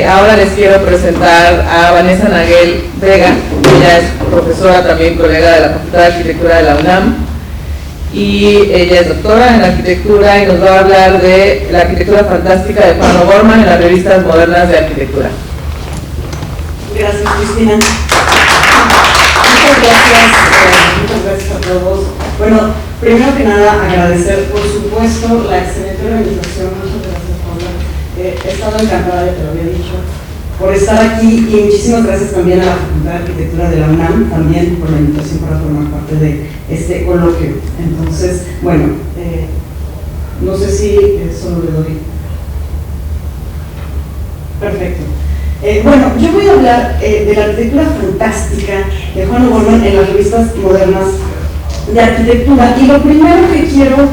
Ahora les quiero presentar a Vanessa Naguel Vega. Ella es profesora, también colega de la Facultad de Arquitectura de la UNAM, y ella es doctora en arquitectura y nos va a hablar de la arquitectura fantástica de Juan Gorman en las revistas modernas de arquitectura. Gracias, Cristina. Muchas gracias a todos. Bueno, primero que nada, agradecer, por supuesto, la excelente organización. Muchas gracias, Paula. He estado encantada, ya te lo había dicho, por estar aquí, y muchísimas gracias también a la Facultad de Arquitectura de la UNAM, también por la invitación para formar parte de este coloquio. Entonces, bueno, no sé si solo le doy. Perfecto. Bueno, yo voy a hablar de la arquitectura fantástica de Juan Gorman en las revistas modernas de arquitectura, y lo primero que quiero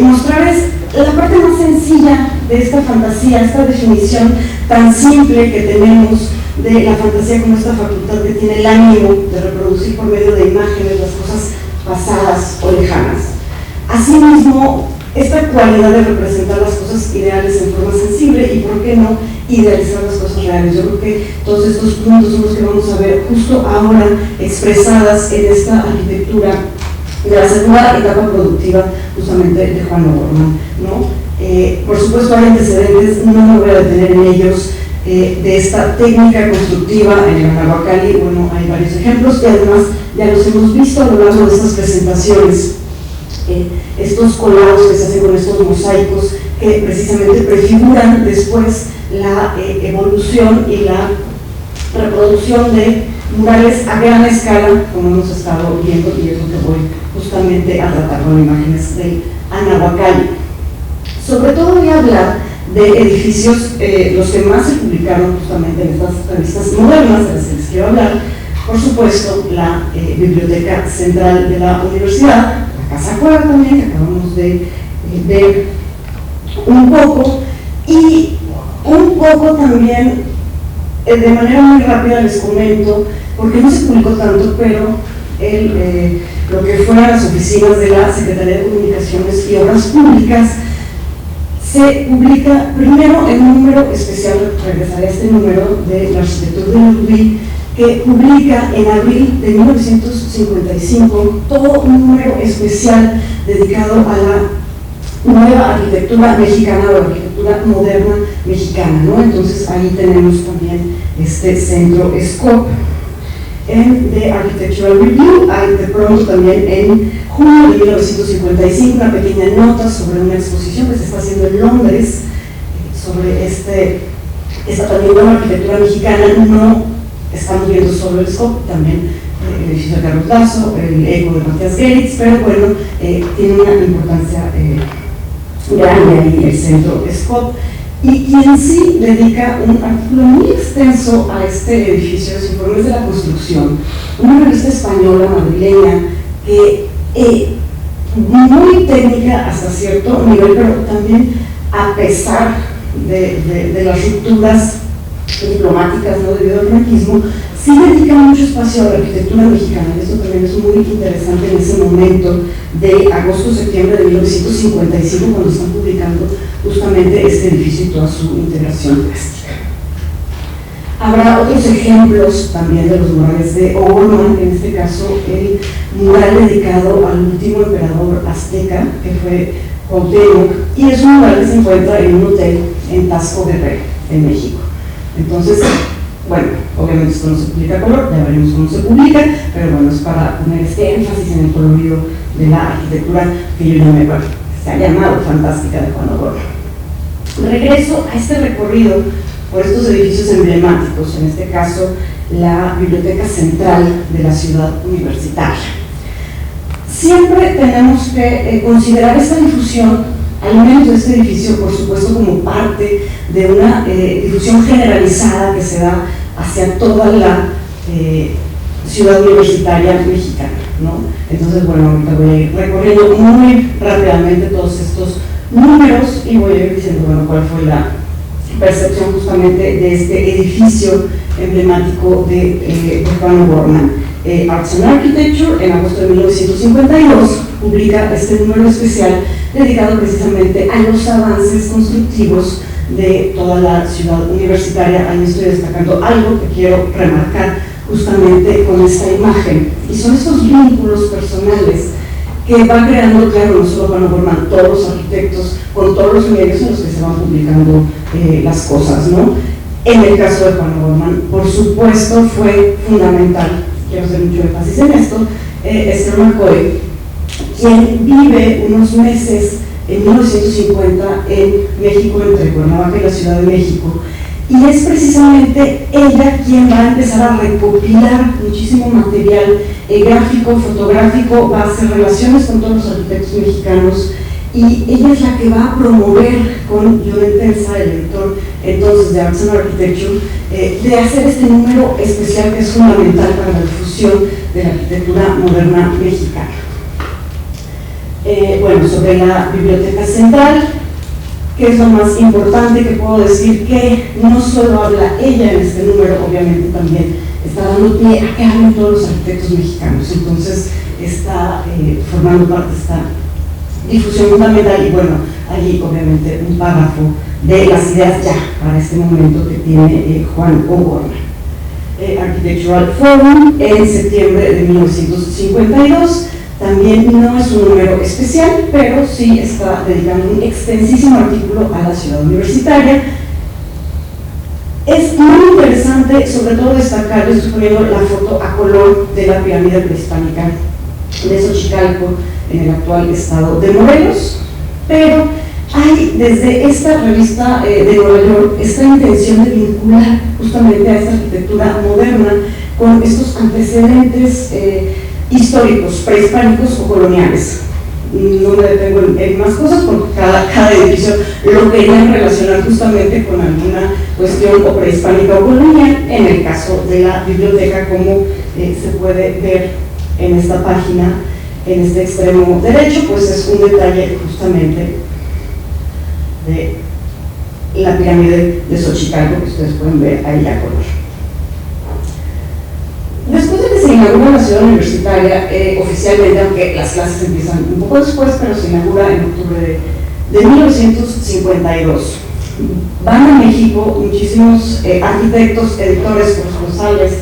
mostrar es la parte más sencilla de esta fantasía, esta definición tan simple que tenemos de la fantasía como esta facultad que tiene el ánimo de reproducir por medio de imágenes las cosas pasadas o lejanas. Asimismo, esta cualidad de representar las cosas ideales en forma sensible y, ¿por qué no, idealizar las cosas reales? Yo creo que todos estos puntos son los que vamos a ver justo ahora expresadas en esta arquitectura de la segunda etapa productiva justamente de Juan Gorman, ¿no? Por supuesto hay antecedentes, no me voy a detener en ellos, de esta técnica constructiva en el Anahuacalli. Bueno, hay varios ejemplos y además ya los hemos visto a lo largo de estas presentaciones, estos colados que se hacen con estos mosaicos que precisamente prefiguran después la evolución y la reproducción de murales a gran escala, como hemos estado viendo, y es lo que voy justamente a tratar con imágenes del Anahuacalli. Sobre todo voy a hablar de edificios, los que más se publicaron justamente en estas revistas modernas, de las que les quiero hablar. Por supuesto, la Biblioteca Central de la Universidad, la Casa Cueva también, que acabamos de ver un poco, y un poco también, de manera muy rápida les comento, porque no se publicó tanto, pero lo que fueron las oficinas de la Secretaría de Comunicaciones y Obras Públicas, se publica primero en un número especial, regresaré a este número de la arquitectura de Ludwig, que publica en abril de 1955 todo un número especial dedicado a la nueva arquitectura mexicana o arquitectura moderna mexicana, ¿no? Entonces ahí tenemos también este centro SCOPE. En The Architectural Review hay de pronto también en junio de 1955 una pequeña nota sobre una exposición que se está haciendo en Londres sobre esta también nueva arquitectura mexicana. No estamos viendo solo el SCOPE, también el edificio de Carlos Lazo, el ECO de Matías Geritz, pero bueno, tiene una importancia grande ahí el centro SCOPE. Y quien sí dedica un artículo muy extenso a este edificio, los informes de la construcción, una revista española madrileña que muy técnica hasta cierto nivel, pero también a pesar de las rupturas diplomáticas, ¿no?, debido al franquismo, sí dedica mucho espacio a la arquitectura mexicana, y esto también es muy interesante en ese momento de agosto-septiembre de 1955, cuando están publicando justamente este edificio y toda su integración plástica. Habrá otros ejemplos también de los murales de Gorman, en este caso el mural dedicado al último emperador azteca, que fue Cuauhtémoc, y es un mural que se encuentra en un hotel en Tasco Guerrero, en México. Entonces, bueno, obviamente esto no se publica a color, ya veremos cómo se publica, pero bueno, es para poner este énfasis en el colorido de la arquitectura que yo llamé, bueno, se ha llamado fantástica de Juan Gorman. Regreso a este recorrido por estos edificios emblemáticos, en este caso la Biblioteca Central de la Ciudad Universitaria. Siempre tenemos que considerar esta difusión, al menos de este edificio, por supuesto, como parte de una difusión generalizada que se da hacia toda la ciudad universitaria mexicana, ¿no? Entonces, bueno, ahorita voy a ir recorriendo muy rápidamente todos estos números y voy a ir diciendo, bueno, cuál fue la percepción justamente de este edificio emblemático de Juan Gorman. Arts and Architecture, en agosto de 1952, publica este número especial dedicado precisamente a los avances constructivos de toda la ciudad universitaria. Ahí estoy destacando algo que quiero remarcar justamente con esta imagen, y son estos vínculos personales que va creando, claro, no solo Juan Gorman, todos los arquitectos, con todos los medios en los que se van publicando las cosas, ¿no? En el caso de Juan Gorman, por supuesto, fue fundamental, quiero hacer mucho énfasis en esto, Esther McCoy, quien vive unos meses en 1950 en México, entre Cuernavaca y la Ciudad de México, y es precisamente ella quien va a empezar a recopilar muchísimo material gráfico, fotográfico, va a hacer relaciones con todos los arquitectos mexicanos, y ella es la que va a promover con Jonathan Tensa, el editor entonces de Arts and Architecture, de hacer este número especial que es fundamental para la difusión de la arquitectura moderna mexicana. Bueno, sobre la Biblioteca Central, que es lo más importante que puedo decir, que no solo habla ella en este número, obviamente también está dando pie a que hablen todos los arquitectos mexicanos, entonces está formando parte de esta difusión fundamental, y bueno, allí obviamente un párrafo de las ideas ya para este momento que tiene Juan Gorman. Architectural Forum en septiembre de 1952, también no es un número especial, pero sí está dedicando un extensísimo artículo a la ciudad universitaria. Es muy interesante, sobre todo destacar, estoy poniendo la foto a color de la pirámide prehispánica de Xochicalco, en el actual estado de Morelos, pero hay desde esta revista de Nueva York esta intención de vincular justamente a esta arquitectura moderna con estos antecedentes históricos, prehispánicos o coloniales. No me detengo en más cosas porque cada edificio lo querían relacionar justamente con alguna cuestión o prehispánica o colonial. En el caso de la biblioteca, como se puede ver en esta página, en este extremo derecho, pues es un detalle justamente de la pirámide de Xochicalco que ustedes pueden ver ahí a color. Después de que se inaugura la ciudad universitaria oficialmente, aunque las clases empiezan un poco después, pero se inaugura en octubre de 1952, van a México muchísimos arquitectos, editores, corresponsales,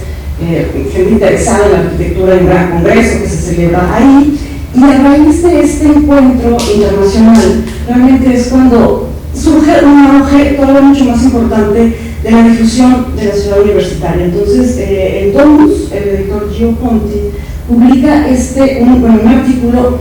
gente interesada en la arquitectura, en un gran congreso que se celebra ahí, y a raíz de este encuentro internacional realmente es cuando surge un auge todavía mucho más importante de la difusión de la ciudad universitaria. Entonces, en Domus, el editor Gio Ponti publica un artículo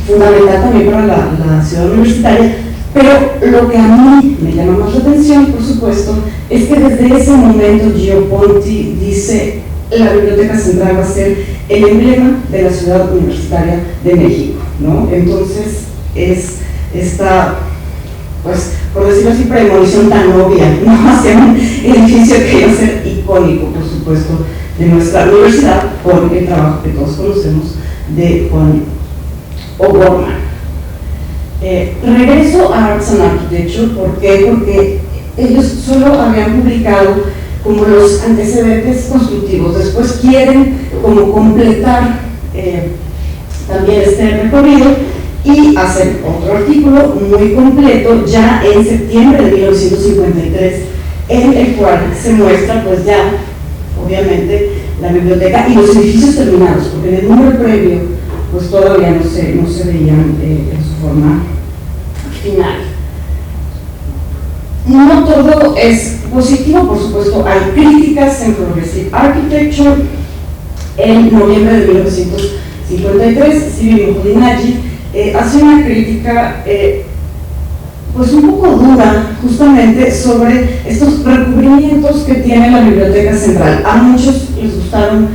fundamental también para la ciudad universitaria, pero lo que a mí me llama más la atención, por supuesto, es que desde ese momento Gio Ponti dice: la Biblioteca Central va a ser el emblema de la ciudad universitaria de México, ¿no? Entonces, es esta, pues, por decirlo así, premonición tan obvia, ¿no? Hacia un edificio que iba a ser icónico, por supuesto, de nuestra universidad, por el trabajo que todos conocemos de Juan Gorman. Regreso a Arts and Architecture. ¿Por qué? Porque ellos solo habían publicado como los antecedentes constructivos, después quieren como completar también este recorrido y hacer otro artículo muy completo ya en septiembre de 1953, en el cual se muestra pues ya obviamente la biblioteca y los edificios terminados, porque en el número previo pues todavía no se veían en su forma final. No todo es positivo, por supuesto, hay críticas en Progressive Architecture. En noviembre de 1953, Silvio Moholy-Nagy hace una crítica pues un poco dura justamente sobre estos recubrimientos que tiene la Biblioteca Central. A muchos les gustaron,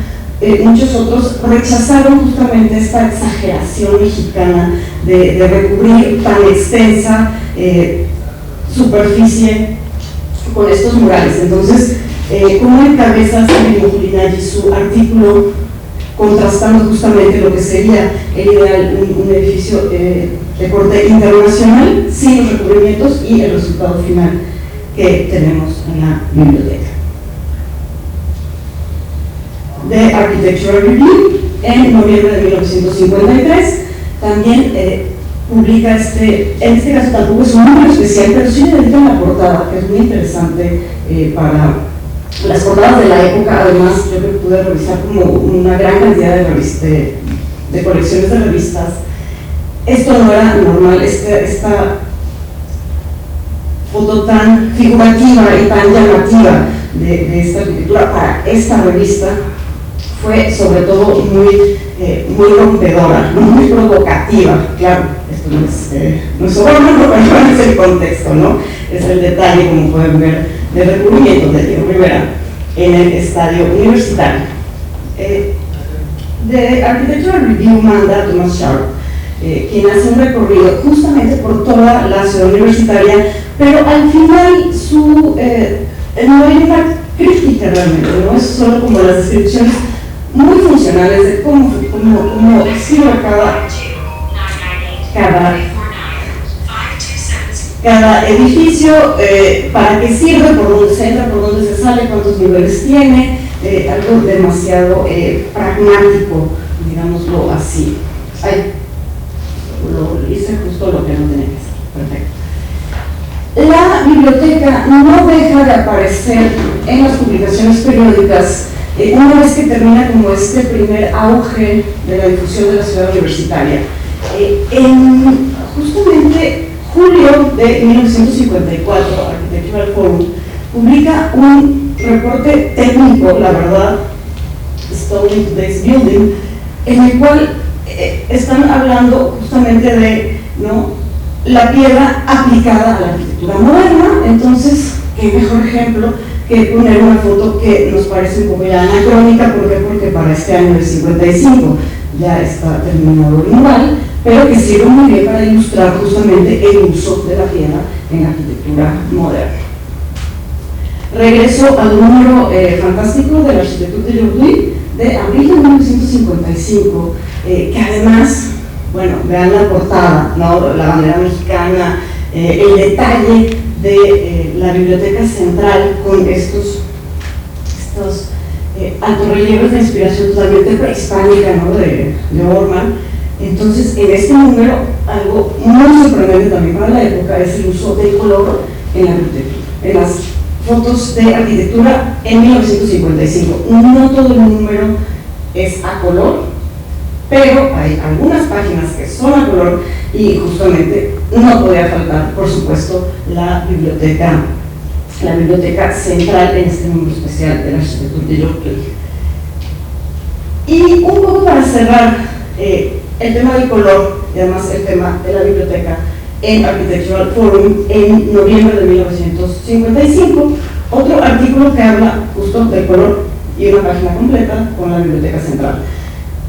muchos otros rechazaron justamente esta exageración mexicana de recubrir tan extensa superficie con estos murales. Entonces, ¿cómo encabeza Silvio Moholy-Nagy su artículo contrastando justamente lo que sería el ideal, un edificio de corte internacional sin los recubrimientos y el resultado final que tenemos en la biblioteca? The Architectural Review, en noviembre de 1953, también publica en este caso tampoco es un número especial, pero sí le dedican la portada, que es muy interesante para las portadas de la época. Además, yo creo que pude revisar como una gran cantidad de colecciones de revistas. Esto no era normal, esta foto tan figurativa y tan llamativa de esta arquitectura para esta revista fue sobre todo muy rompedora, muy provocativa. Claro, esto no es Gorman, no es el contexto, ¿no? Es el detalle, como pueden ver, del recubrimiento de Diego Rivera en el estadio universitario. De Architectural Review manda a Thomas Sharp, quien hace un recorrido justamente por toda la ciudad universitaria, pero al final no hay una crítica realmente, no es solo como las descripciones muy funcionales de cómo sirve cada edificio, para qué sirve, por dónde se entra, por dónde se sale, cuántos niveles tiene, algo demasiado pragmático, digámoslo así. Lo hice justo lo que no tenía que hacer. Perfecto. La biblioteca no deja de aparecer en las publicaciones periódicas una vez que termina como este primer auge de la difusión de la ciudad universitaria. En justamente julio de 1954, Architectural Forum publica un reporte técnico, la verdad, Studying Today's Building, en el cual están hablando justamente de, ¿no?, la piedra aplicada a la arquitectura moderna. Entonces, qué mejor ejemplo que poner una foto que nos parece un poco ya anacrónica. ¿Por qué? Porque para este año del 55 ya está terminado el mural, pero que sirve muy bien para ilustrar justamente el uso de la piedra en la arquitectura moderna. Regreso al número fantástico del arquitecto de Jordi de abril de 1955, que además, bueno, vean la portada, ¿no?, la bandera mexicana, el detalle de la biblioteca central con estos altorrelieves de inspiración totalmente prehispánica, ¿no?, de Gorman. Entonces, en este número, algo muy sorprendente también para la época es el uso del color en la arquitectura, en las fotos de arquitectura en 1955. No todo el número es a color, pero hay algunas páginas que son a color, y justamente no podía faltar, por supuesto, la biblioteca central en este número especial de la arquitectura de York. Y un poco para cerrar el tema del color y además el tema de la biblioteca en Architectural Forum en noviembre de 1955, otro artículo que habla justo del color y una página completa con la biblioteca central.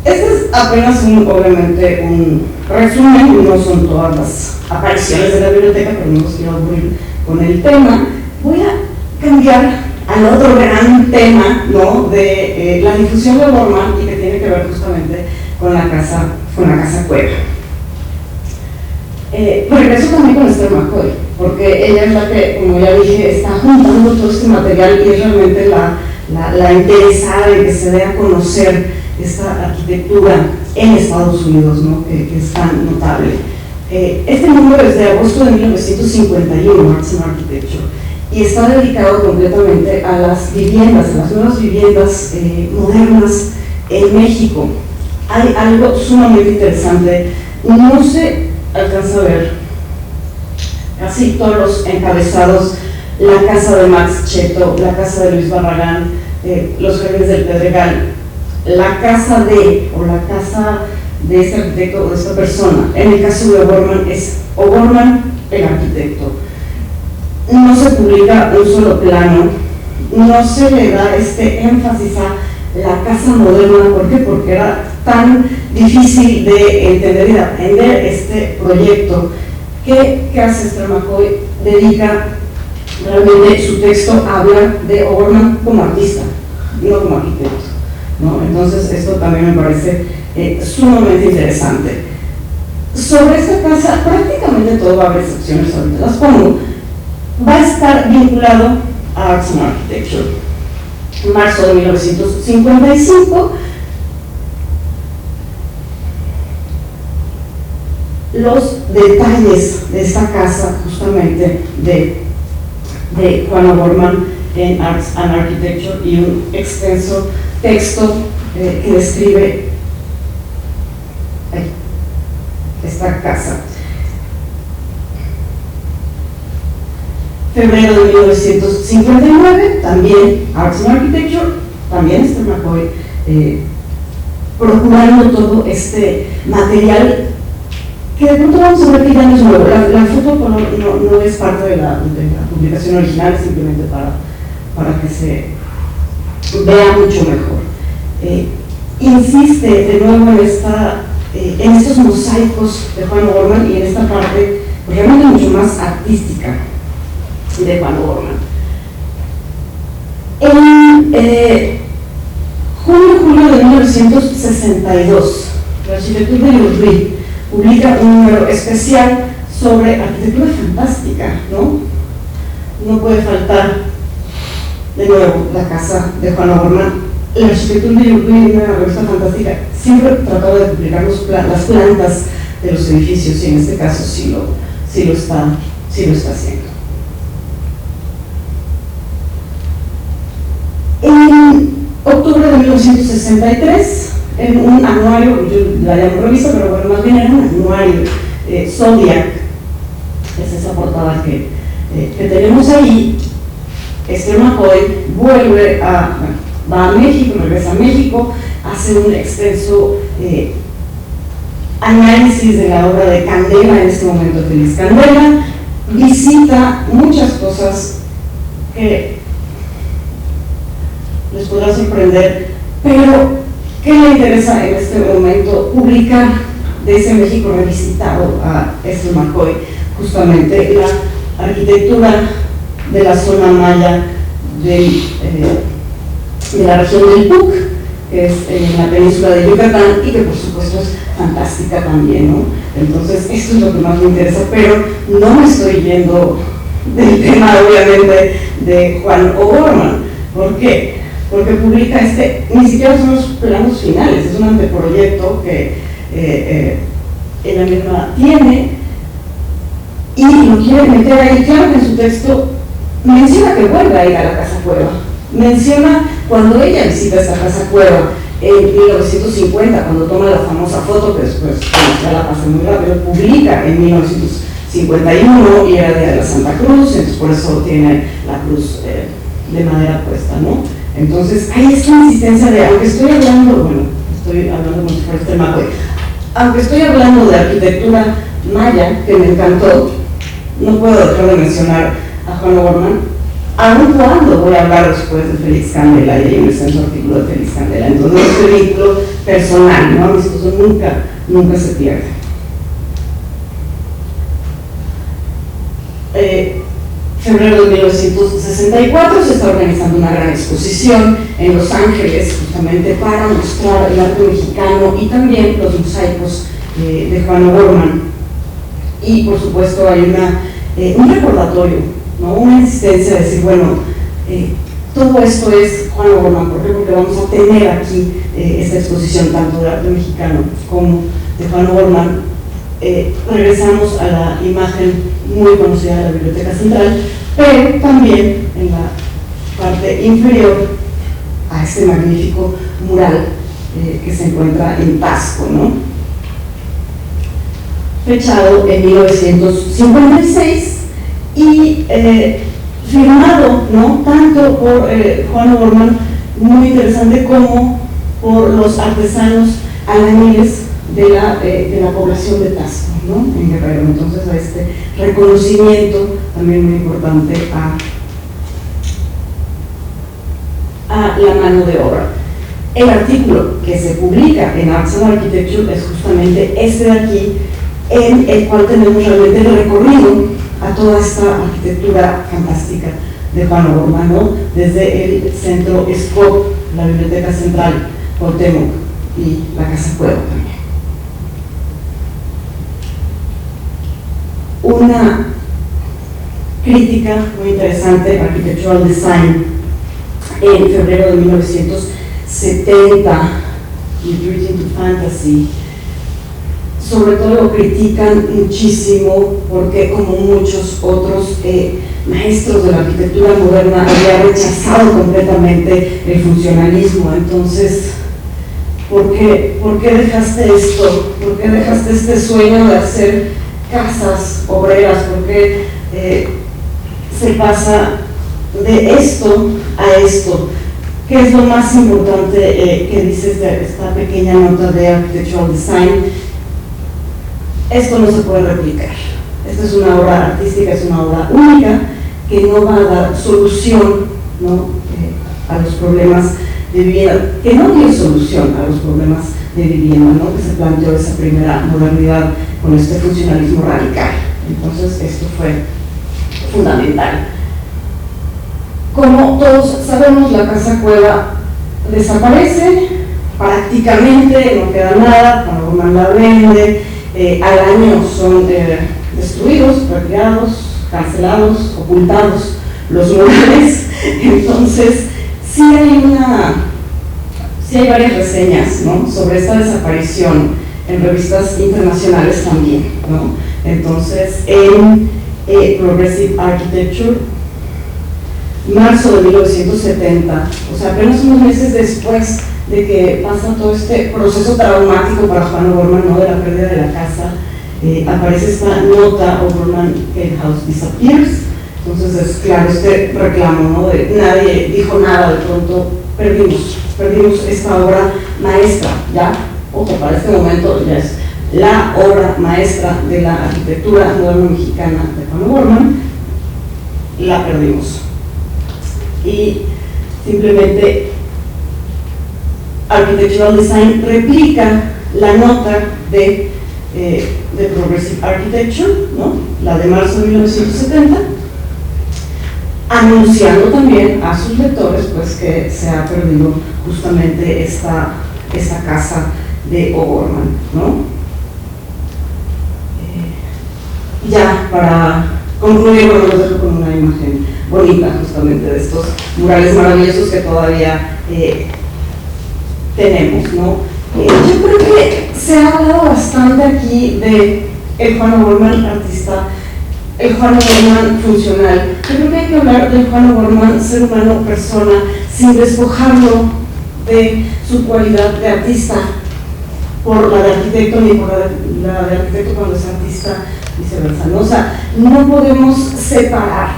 Este es apenas obviamente un resumen, no son todas las apariciones de la biblioteca, pero no los quiero aburrir con el tema. Voy a cambiar al otro gran tema, ¿no?, de la difusión de Gorman, y que tiene que ver justamente con la casa cueva. Regreso también con Esther McCoy, porque ella es la que, como ya dije, está juntando todo este material y es realmente la interesada en que se dé a conocer esta arquitectura en Estados Unidos, ¿no?, que es tan notable. Este número es de agosto de 1951, Arts and Architecture, y está dedicado completamente a las viviendas, a las nuevas viviendas modernas en México. Hay algo sumamente interesante, no se alcanza a ver casi todos los encabezados: la casa de Max Cheto, la casa de Luis Barragán, los jardines del Pedregal, la casa de este arquitecto o de esta persona. En el caso de Gorman es Gorman el arquitecto. No se publica un solo plano, no se le da este énfasis a la casa moderna. ¿Por qué? Porque era tan difícil de entender y de aprender este proyecto que hace Esther McCoy. Dedica realmente su texto a hablar de Gorman como artista, no como arquitecto, ¿no? Entonces esto también me parece sumamente interesante. Sobre esta casa prácticamente todo va a haber excepciones, ahorita las pongo. Va a estar vinculado a Arts and Architecture. En marzo de 1955, los detalles de esta casa justamente de Juan Gorman en Arts and Architecture y un extenso texto que describe esta casa. Febrero de 1959, también Arts and Architecture, también McCoy, procurando todo este material que de pronto vamos a ver que ya no es nuevo. La foto no es parte de la publicación original, simplemente para que se vea mucho mejor. Insiste de nuevo en estos mosaicos de Juan Gorman y en esta parte pues, realmente mucho más artística de Juan Gorman. En julio de 1962, la arquitectura de Urbi publica un número especial sobre arquitectura fantástica, ¿no? No puede faltar de nuevo la casa de Juan Gorman. La arquitectura de Urbi, una revista fantástica, siempre trataba de publicar las plantas de los edificios y en este caso sí lo está haciendo. En octubre de 1963, en un anuario, yo la llamo revista, pero bueno, más bien era un anuario, Zodiac, es esa portada que tenemos ahí. McCoy va a México, regresa a México, hace un extenso análisis de la obra de Candela, en este momento Feliz Candela, visita muchas cosas que les podrá sorprender, pero ¿qué le interesa en este momento? Publicar de ese México revisitado a McCoy, justamente la arquitectura de la zona maya de la región del PUC, que es en la península de Yucatán y que por supuesto es fantástica también, ¿no? Entonces esto es lo que más me interesa, pero no me estoy yendo del tema obviamente de Juan Gorman. ¿Por qué? Porque publica ni siquiera son los planos finales, es un anteproyecto que ella misma tiene y lo quiere meter ahí. Claro que en su texto menciona que vuelve a ir a la casa cueva, menciona cuando ella visita esta casa cueva en 1950, cuando toma la famosa foto que después ya la pasé muy rápido, publica en 1951 y era Día de la Santa Cruz, entonces por eso tiene la cruz de madera puesta, ¿no? Entonces hay esta insistencia de, aunque estoy hablando como si fuera McCoy, aunque estoy hablando de arquitectura maya, que me encantó, no puedo dejar de mencionar a Juan Gorman, aun cuando voy a hablar después de Félix Candela, y hay un extenso artículo de Félix Candela. Entonces este vínculo personal, ¿no? Eso nunca se pierde. Febrero de 1964 se está organizando una gran exposición en Los Ángeles, justamente para mostrar el arte mexicano y también los mosaicos de Juan Gorman. Y por supuesto hay un recordatorio, ¿no? Una insistencia de decir, bueno, todo esto es Juan Gorman. ¿Por qué? Porque vamos a tener aquí esta exposición tanto de arte mexicano como de Juan Gorman. Regresamos a la imagen muy conocida de la Biblioteca Central, pero también en la parte inferior a este magnífico mural que se encuentra en Tasco, ¿no? Fechado en 1956 y firmado, ¿no? Tanto por Juan Gorman, muy interesante, como por los artesanos albañiles de la población de Tasco, ¿no? En Guerrero. Entonces a este reconocimiento también muy importante a la mano de obra. El artículo que se publica en Arts and Architecture es justamente este de aquí, en el cual tenemos realmente el recorrido a toda esta arquitectura fantástica de Juan Gorman, ¿no? Desde el centro SCOP, la Biblioteca Central, Cuauhtémoc y la Casa Cueva también. Una crítica muy interesante, Architectural Design, en febrero de 1970, Retreating to Fantasy, sobre todo lo critican muchísimo porque, como muchos otros maestros de la arquitectura moderna, había rechazado completamente el funcionalismo. Entonces, ¿por qué dejaste esto? ¿Por qué dejaste este sueño de hacer casas obreras? ¿Por qué se pasa de esto a esto? ¿Qué es lo más importante que dice esta pequeña nota de Architectural Design? Esto no se puede replicar. Esta es una obra artística, es una obra única que no va a dar solución, ¿no? A los problemas de vivienda, que no tiene solución a los problemas de vivienda, ¿no? Que se planteó esa primera modernidad con este funcionalismo radical. Entonces esto fue fundamental. Como todos sabemos, la casa cueva desaparece, prácticamente no queda nada. Cuando Gorman la vende, al año son destruidos, retirados, cancelados, ocultados los murales. Entonces sí hay varias reseñas, ¿no?, sobre esta desaparición en revistas internacionales también, ¿no? Entonces, en Progressive Architecture, marzo de 1970, o sea, apenas unos meses después de que pasa todo este proceso traumático para Juan Gorman, ¿no?, de la pérdida de la casa, aparece esta nota: Gorman House disappears. Entonces es claro este reclamo, ¿no?, de nadie dijo nada, de pronto perdimos esta obra maestra. Ya, ojo, para este momento ya es la obra maestra de la arquitectura moderna mexicana de Juan Gorman, la perdimos. Y simplemente Architectural Design replica la nota de Progressive Architecture, ¿no?, la de marzo de 1970, anunciando también a sus lectores pues que se ha perdido justamente esta casa de Gorman, ¿no? Ya para concluir, bueno, los dejo con una imagen bonita justamente de estos murales maravillosos que todavía tenemos, ¿no? Yo creo que se ha hablado bastante aquí de el Juan Gorman artista, el Juan Gorman funcional. Yo creo que hay que hablar del Juan Gorman ser humano, persona, sin despojarlo de su cualidad de artista por la de arquitecto, ni por la de arquitecto cuando es artista, viceversa, ¿no? O sea, no podemos separar,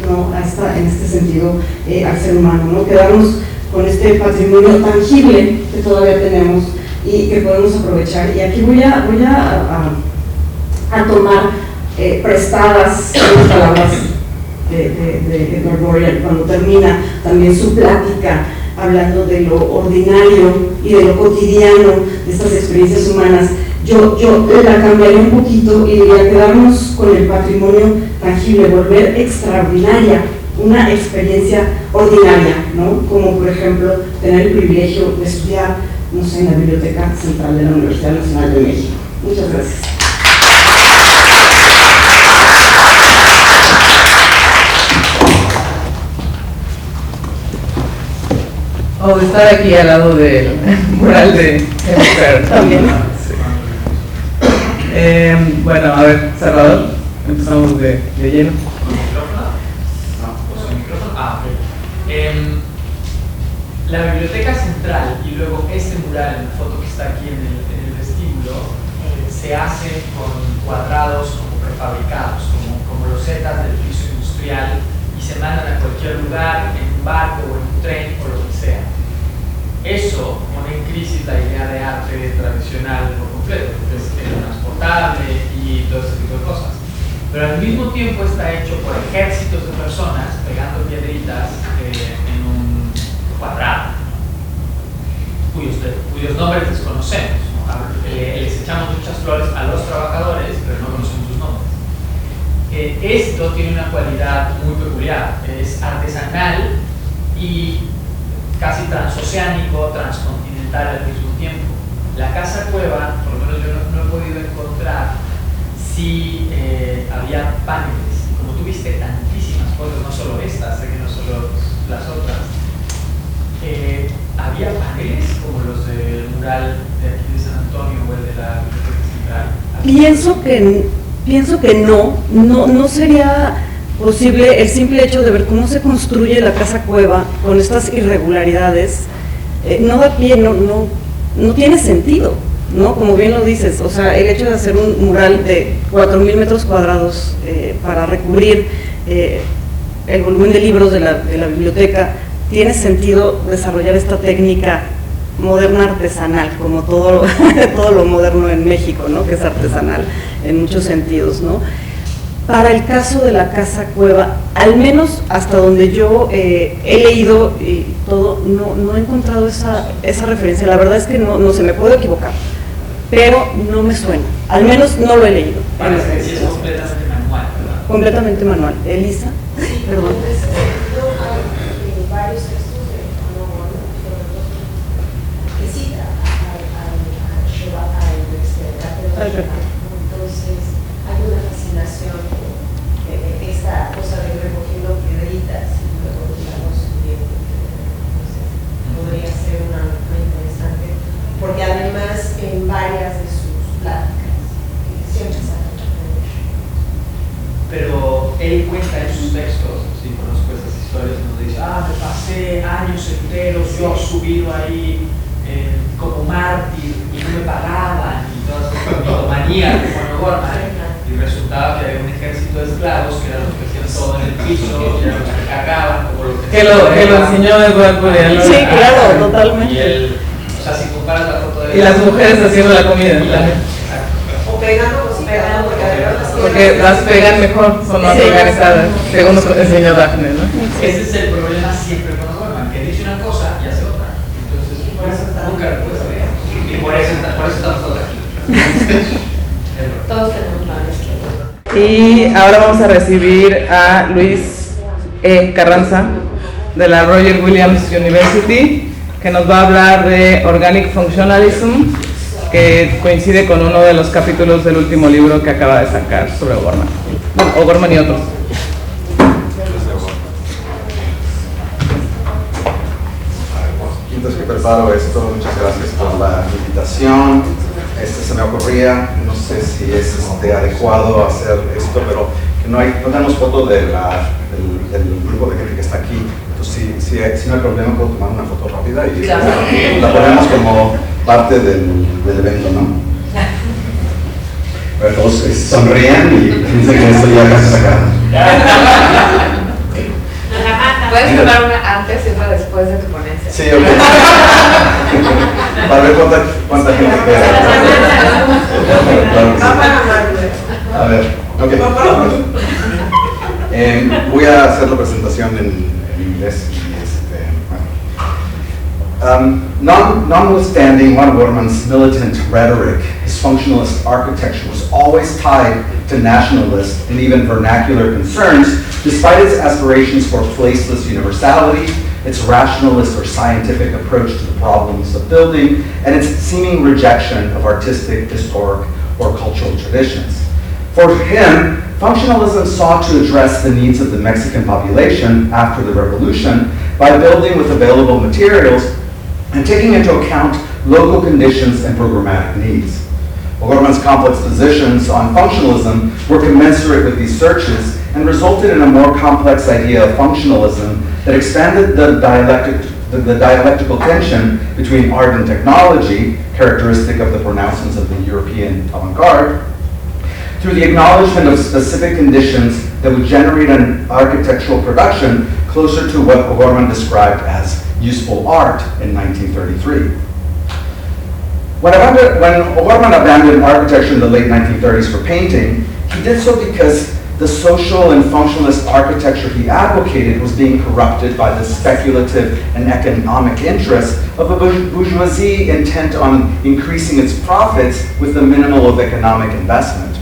¿no?, en este sentido al ser humano, ¿no? Quedarnos con este patrimonio tangible que todavía tenemos y que podemos aprovechar. Y aquí voy a tomar prestadas unas palabras de Memoria cuando termina también su plática, hablando de lo ordinario y de lo cotidiano de estas experiencias humanas. Yo la cambiaría un poquito y diría: quedarnos con el patrimonio tangible, volver extraordinaria una experiencia ordinaria, ¿no? Como por ejemplo tener el privilegio de estudiar, no sé, en la Biblioteca Central de la Universidad Nacional de México. Muchas gracias. O de estar aquí al lado del mural de mujer también. Sí. Bueno, a ver, Salvador, empezamos de lleno. La Biblioteca Central y luego este mural en la foto que está aquí en el vestíbulo se hace con cuadrados como prefabricados, como losetas del piso industrial, y se mandan a cualquier lugar, en un barco o en un tren o lo que sea. Eso pone en crisis la idea de arte tradicional por completo, porque es transportable y todo ese tipo de cosas. Pero al mismo tiempo está hecho por ejércitos de personas pegando piedritas en un cuadrado, cuyos nombres desconocemos, ¿no? Les echamos muchas flores a los trabajadores, pero no conocemos sus nombres. Esto tiene una cualidad muy peculiar: es artesanal y casi transoceánico, transcontinental al mismo tiempo. La casa cueva, por lo menos yo no he podido encontrar si había paneles. Como tú viste tantísimas fotos, no solo estas, sé que no solo las otras, había paneles como los del mural de aquí de San Antonio o el de la Biblioteca Central. Pienso que no sería posible el simple hecho de ver cómo se construye la casa cueva con estas irregularidades, no da pie, no tiene sentido, ¿no? Como bien lo dices, o sea, el hecho de hacer un mural de 4.000 metros cuadrados para recubrir el volumen de libros de la biblioteca, tiene sentido desarrollar esta técnica moderna artesanal, como todo lo moderno en México, ¿no? Que es artesanal en muchos sentidos, ¿no? Para el caso de la casa cueva, al menos hasta donde yo he leído y todo, no he encontrado esa referencia. La verdad es que no se me puedo equivocar, pero no me suena, al menos no lo he leído. Parece que sí es completamente manual, ¿verdad? Completamente manual. Elisa, perdón. Yo hay varios textos de Gorman que cita al entonces hay una fascinación por esta cosa de recogiendo piedritas y luego digamos entonces podría ser una interesante, porque además en varias de sus pláticas siempre sacan pero él cuenta en sus textos, sí, conozco estas historias donde dice, me pasé años enteros yo subido ahí como mártir y no me pagaban y todas esas mitomanías de Juan Gorman, y resultaba que había un ejército de esclavos que eran los que hacían todo en el piso, y eran los que cargaban, como los que lo enseñó Eduardo. Sí, claro, totalmente. Y él, o sea, si comparas la foto de y las mujeres haciendo la comida, o pegando cositas, porque las pegan mejor, son más organizadas, según nos enseñó Daphne, ¿no? Ese es el problema siempre con Gorman, que dice una cosa y hace otra. Entonces, por eso nunca lo puedes ver. Y por eso estamos todos aquí. Todos tenemos manos. Y ahora vamos a recibir a Luis Carranza de la Roger Williams University, que nos va a hablar de Organic Functionalism, que coincide con uno de los capítulos del último libro que acaba de sacar sobre Gorman. Bueno, o Gorman y otros. Mientras que preparo esto, muchas gracias por la invitación. Se me ocurría, no sé si es adecuado hacer esto, pero que no tenemos foto del grupo de gente que está aquí. Entonces, si no hay problema, puedo tomar una foto rápida y la ponemos como parte del evento, ¿no? Pero todos sonríen y piensan que esto ya casi se acaba. Puedes tomar una antes y otra después de tu ponencia. Sí, ok. Para ver cuánta gente queda. A ver, ok. Voy a hacer la presentación en inglés. Notwithstanding Juan Gorman's militant rhetoric, his functionalist architecture was always tied to nationalist and even vernacular concerns, despite its aspirations for placeless universality, its rationalist or scientific approach to the problems of building, and its seeming rejection of artistic, historic, or cultural traditions. For him, functionalism sought to address the needs of the Mexican population after the revolution by building with available materials and taking into account local conditions and programmatic needs. Gorman's complex positions on functionalism were commensurate with these searches and resulted in a more complex idea of functionalism that expanded the dialectical tension between art and technology, characteristic of the pronouncements of the European avant-garde, through the acknowledgement of specific conditions that would generate an architectural production closer to what Gorman described as useful art in 1933. When Gorman abandoned architecture in the late 1930s for painting, he did so because the social and functionalist architecture he advocated was being corrupted by the speculative and economic interests of a bourgeoisie intent on increasing its profits with the minimal of economic investment.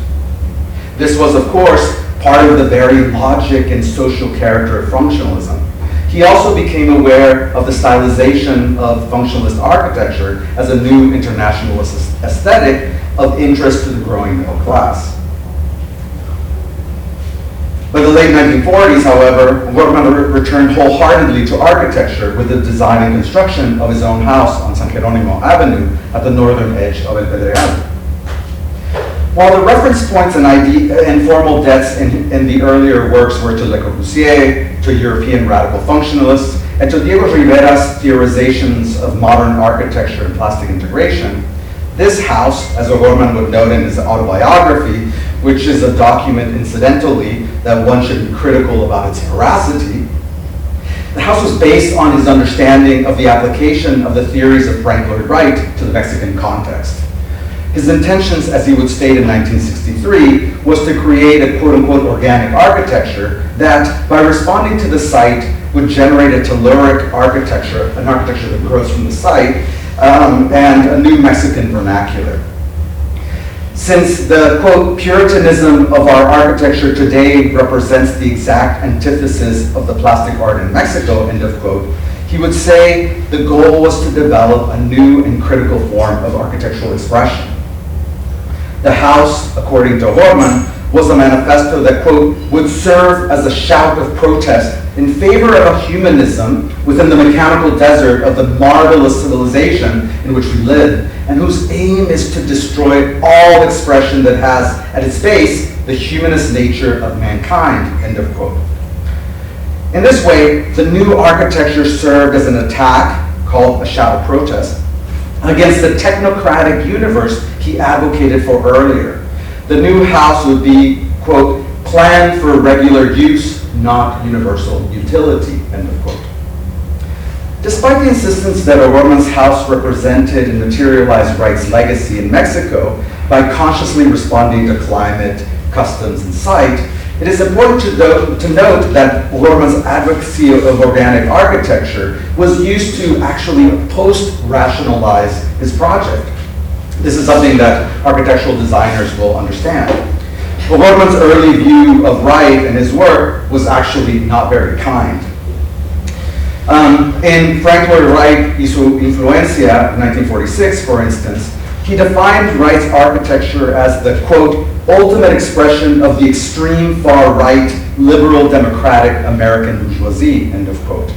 This was, of course, part of the very logic and social character of functionalism. He also became aware of the stylization of functionalist architecture as a new internationalist aesthetic of interest to the growing middle class. By the late 1940s, however, Gorman returned wholeheartedly to architecture with the design and construction of his own house on San Jerónimo Avenue at the northern edge of El Pedregal. While the reference points and formal debts in the earlier works were to Le Corbusier, to European radical functionalists, and to Diego Rivera's theorizations of modern architecture and plastic integration, this house, as Gorman would note in his autobiography, which is a document, incidentally, that one should be critical about its veracity, the house was based on his understanding of the application of the theories of Frank Lloyd Wright to the Mexican context. His intentions, as he would state in 1963, was to create a quote-unquote organic architecture that, by responding to the site, would generate a telluric architecture, an architecture that grows from the site, and a new Mexican vernacular. Since the, quote, Puritanism of our architecture today represents the exact antithesis of the plastic art in Mexico, end of quote, he would say the goal was to develop a new and critical form of architectural expression. The house, according to Gorman, was a manifesto that, quote, would serve as a shout of protest in favor of a humanism within the mechanical desert of the marvelous civilization in which we live, and whose aim is to destroy all expression that has at its base the humanist nature of mankind, end of quote. In this way, the new architecture served as an attack, called a shout of protest, against the technocratic universe he advocated for earlier. The new house would be, quote, planned for regular use, not universal utility, end of quote. Despite the insistence that O'Gorman's house represented and materialized Wright's legacy in Mexico by consciously responding to climate, customs, and site, it is important to note that O'Gorman's advocacy of organic architecture was used to actually post-rationalize his project. This is something that architectural designers will understand. O'Gorman's early view of Wright and his work was actually not very kind. In Frank Lloyd Wright y su influencia, 1946, for instance, he defined Wright's architecture as the, quote, ultimate expression of the extreme far-right, liberal democratic American bourgeoisie, end of quote.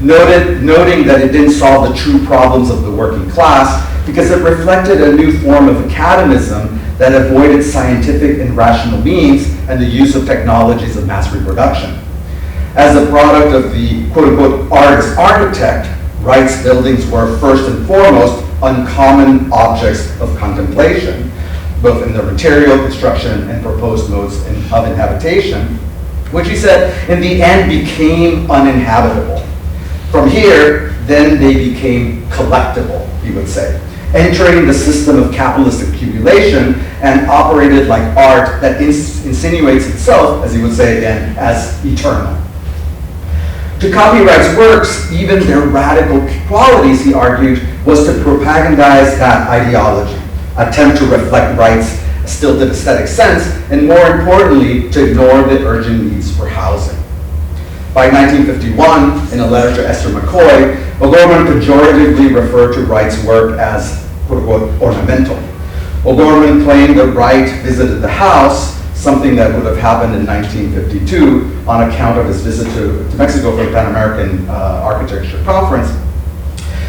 Noting that it didn't solve the true problems of the working class because it reflected a new form of academism that avoided scientific and rational means and the use of technologies of mass reproduction. As a product of the quote-unquote artist architect, Wright's buildings were first and foremost uncommon objects of contemplation, both in their material, construction, and proposed modes of inhabitation, which he said in the end became uninhabitable. From here, then they became collectible, he would say, entering the system of capitalist accumulation and operated like art that insinuates itself, as he would say again, as eternal. To copy Wright's works, even their radical qualities, he argued, was to propagandize that ideology, attempt to reflect Wright's stilted aesthetic sense, and more importantly, to ignore the urgent needs for housing. By 1951, in a letter to Esther McCoy, O'Gorman pejoratively referred to Wright's work as, quote-unquote, ornamental. O'Gorman claimed that Wright visited the house, something that would have happened in 1952 on account of his visit to Mexico for the Pan American Architecture Conference.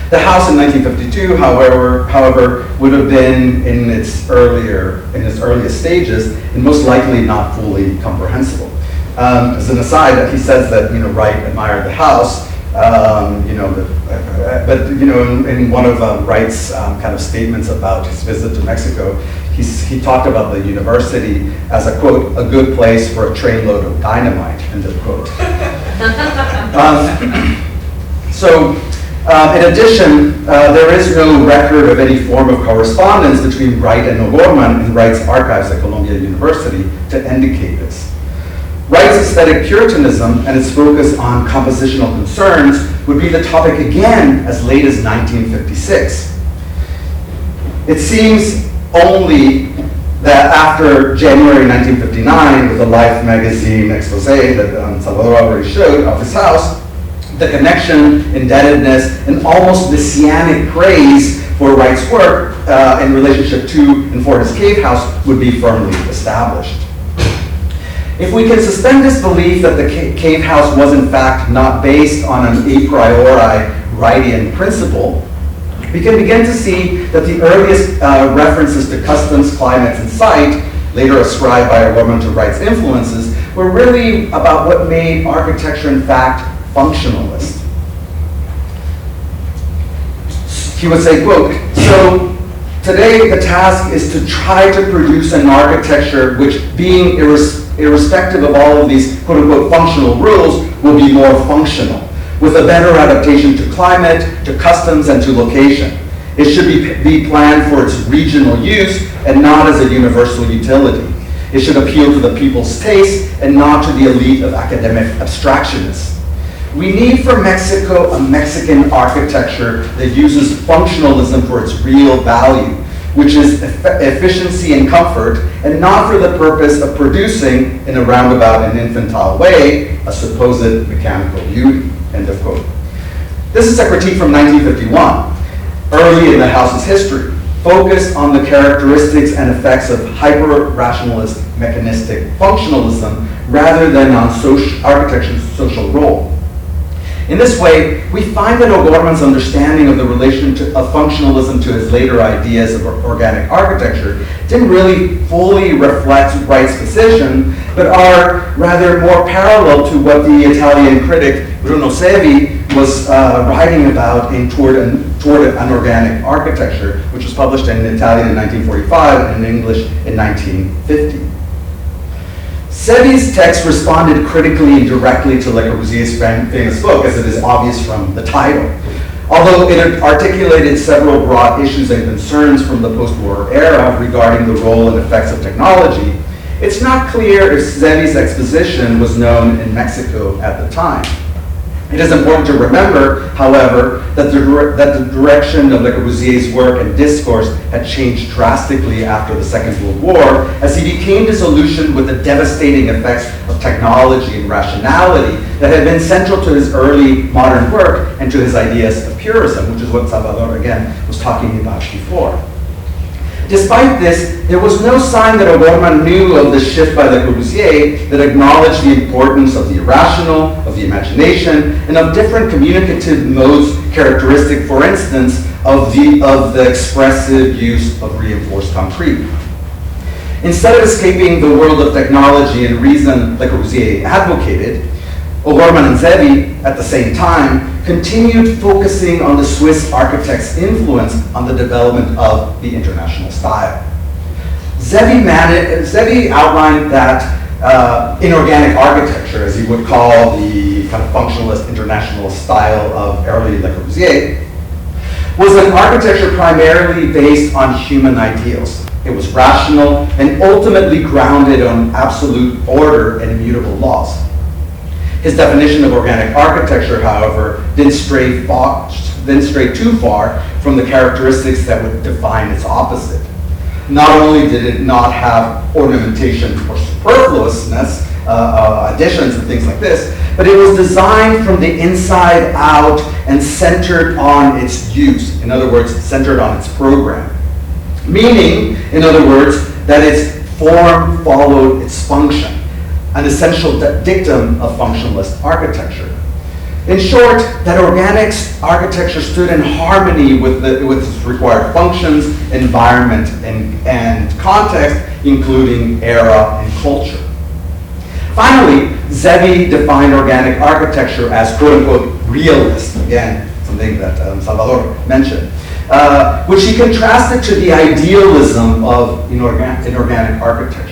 The house in 1952, however, would have been in its earliest stages and most likely not fully comprehensible. As an aside, he says that Wright admired the house, but in one of Wright's kind of statements about his visit to Mexico, he talked about the university as a, quote, a good place for a trainload of dynamite, end of quote. In addition, there is no record of any form of correspondence between Wright and O'Gorman in Wright's archives at Columbia University to indicate this. Wright's aesthetic Puritanism and its focus on compositional concerns would be the topic again as late as 1956. It seems only that after January 1959, with the Life magazine expose that Salvador already showed of his house, the connection, indebtedness, and almost messianic praise for Wright's work in relationship to and for his cave house would be firmly established. If we can suspend this belief that the cave house was in fact not based on an a priori Wrightian principle, we can begin to see that the earliest references to customs, climates, and site, later ascribed by Gorman to Wright's influences, were really about what made architecture, in fact, functionalist. He would say, quote, "So today the task is to try to produce an architecture which, being irrespective of all of these quote-unquote functional rules, will be more functional, with a better adaptation to climate, to customs, and to location. It should be planned for its regional use and not as a universal utility. It should appeal to the people's taste and not to the elite of academic abstractionists. We need for Mexico a Mexican architecture that uses functionalism for its real value, which is efficiency and comfort, and not for the purpose of producing, in a roundabout and infantile way, a supposed mechanical beauty," end of quote. This is a critique from 1951, early in the House's history, focused on the characteristics and effects of hyper-rationalist mechanistic functionalism rather than on architecture's social role. In this way, we find that O'Gorman's understanding of the relation of functionalism to his later ideas of organic architecture didn't really fully reflect Wright's position, but are rather more parallel to what the Italian critic Bruno Sevi was writing about in Toward an Organic Architecture, which was published in Italian in 1945 and in English in 1950. Sevi's text responded critically and directly to Le Corbusier's famous book, as it is obvious from the title. Although it articulated several broad issues and concerns from the post-war era regarding the role and effects of technology, it's not clear if Sevi's exposition was known in Mexico at the time. It is important to remember, however, that the direction of Le Corbusier's work and discourse had changed drastically after the Second World War, as he became disillusioned with the devastating effects of technology and rationality that had been central to his early modern work and to his ideas of purism, which is what Salvador, again, was talking about before. Despite this, there was no sign that O'Gorman knew of the shift by Le Corbusier that acknowledged the importance of the irrational, of the imagination, and of different communicative modes characteristic, for instance, of the expressive use of reinforced concrete. Instead of escaping the world of technology and reason Le Corbusier advocated, O'Gorman and Sevi, at the same time, continued focusing on the Swiss architect's influence on the development of the international style. Sevi outlined that inorganic architecture, as he would call the kind of functionalist international style of early Le Corbusier, was an architecture primarily based on human ideals. It was rational and ultimately grounded on absolute order and immutable laws. His definition of organic architecture, however, didn't stray too far from the characteristics that would define its opposite. Not only did it not have ornamentation or superfluousness, additions and things like this, but it was designed from the inside out and centered on its use. In other words, centered on its program. Meaning, in other words, that its form followed its function, an essential dictum of functionalist architecture. In short, that organic architecture stood in harmony with its required functions, environment, and context, including era and culture. Finally, Sevi defined organic architecture as quote-unquote realist, again, something that Salvador mentioned, which he contrasted to the idealism of inorganic architecture.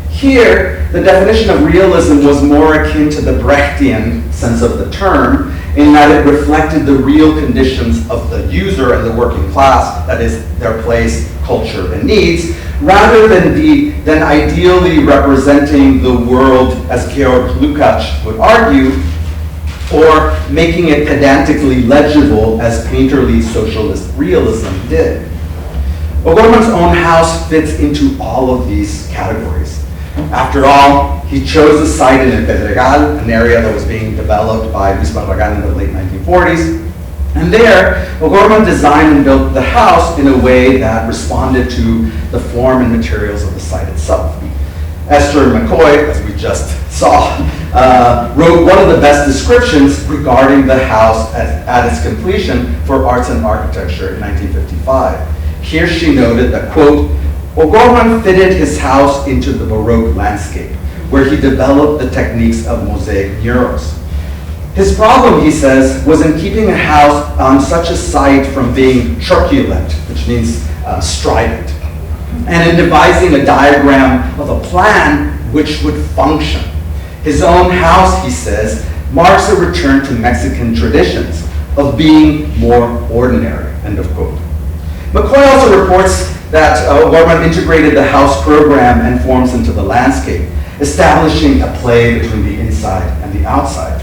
Here, the definition of realism was more akin to the Brechtian sense of the term, in that it reflected the real conditions of the user and the working class, that is, their place, culture, and needs, rather than ideally representing the world, as Georg Lukács would argue, or making it pedantically legible as painterly socialist realism did. O'Gorman's own house fits into all of these categories. After all, he chose a site in El Pedregal, an area that was being developed by Luis Barragán in the late 1940s. And there, O'Gorman designed and built the house in a way that responded to the form and materials of the site itself. Esther McCoy, as we just saw, wrote one of the best descriptions regarding the house at its completion for Arts and Architecture in 1955. Here she noted that, quote, Gorman fitted his house into the Baroque landscape, where he developed the techniques of mosaic murals. His problem, he says, was in keeping a house on such a site from being truculent, which means strident, and in devising a diagram of a plan which would function. His own house, he says, marks a return to Mexican traditions of being more ordinary, end of quote. McCoy also reports that Gorman integrated the house program and forms into the landscape, establishing a play between the inside and the outside.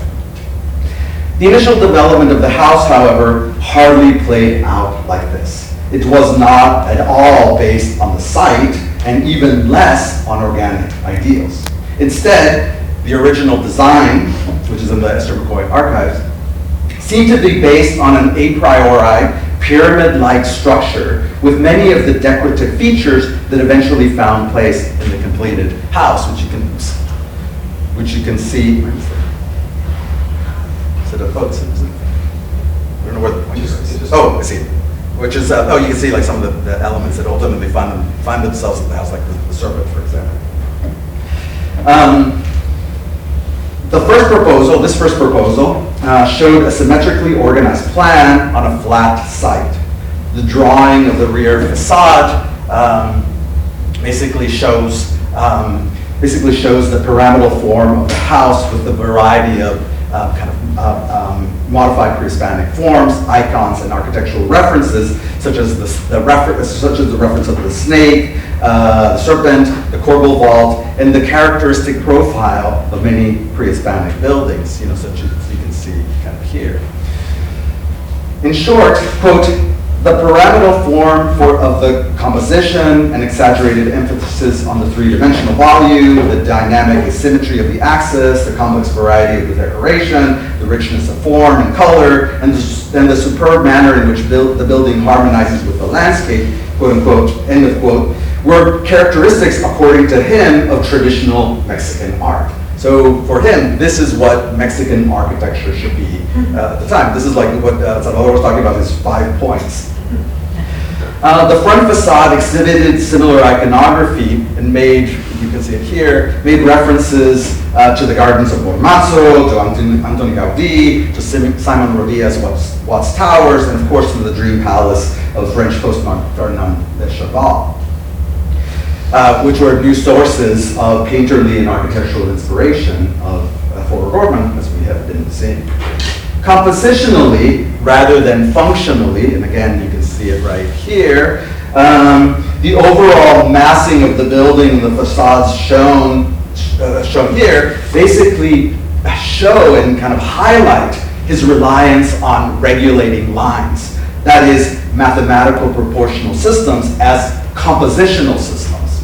The initial development of the house, however, hardly played out like this. It was not at all based on the site, and even less on organic ideals. Instead, the original design, which is in the Esther McCoy archives, seemed to be based on an a priori, pyramid-like structure with many of the decorative features that eventually found place in the completed house, which you can see. Is it a photo? I don't know where the pointer is. Oh, I see. Which is, you can see like some of the elements that ultimately find themselves in the house, like the serpent, for example. This first proposal, showed a symmetrically organized plan on a flat site. The drawing of the rear facade basically shows the pyramidal form of the house with a variety of modified pre-Hispanic forms, icons, and architectural references, such as the reference of the snake, the serpent, the corbel vault, and the characteristic profile of many pre-Hispanic buildings, such as you can see kind of here. In short, quote, the pyramidal form of the composition and exaggerated emphasis on the three-dimensional volume, the dynamic asymmetry of the axis, the complex variety of the decoration, the richness of form and color, and the superb manner in which the building harmonizes with the landscape, quote unquote, end of quote, were characteristics, according to him, of traditional Mexican art. So for him, this is what Mexican architecture should be at the time. This is like what Salvador was talking about, his 5 points. The front facade exhibited similar iconography and made, you can see it here, made references to the gardens of Bormazo, to Antoni Gaudí, to Simon Rodia's Watts Towers, and of course to the Dream Palace of French postman Ferdinand de Chaval, which were new sources of painterly and architectural inspiration for Gorman, as we have been seeing. Compositionally, rather than functionally, and again you can see it right here, the overall massing of the building, the facades shown here, basically show and kind of highlight his reliance on regulating lines. That is, mathematical proportional systems as compositional systems.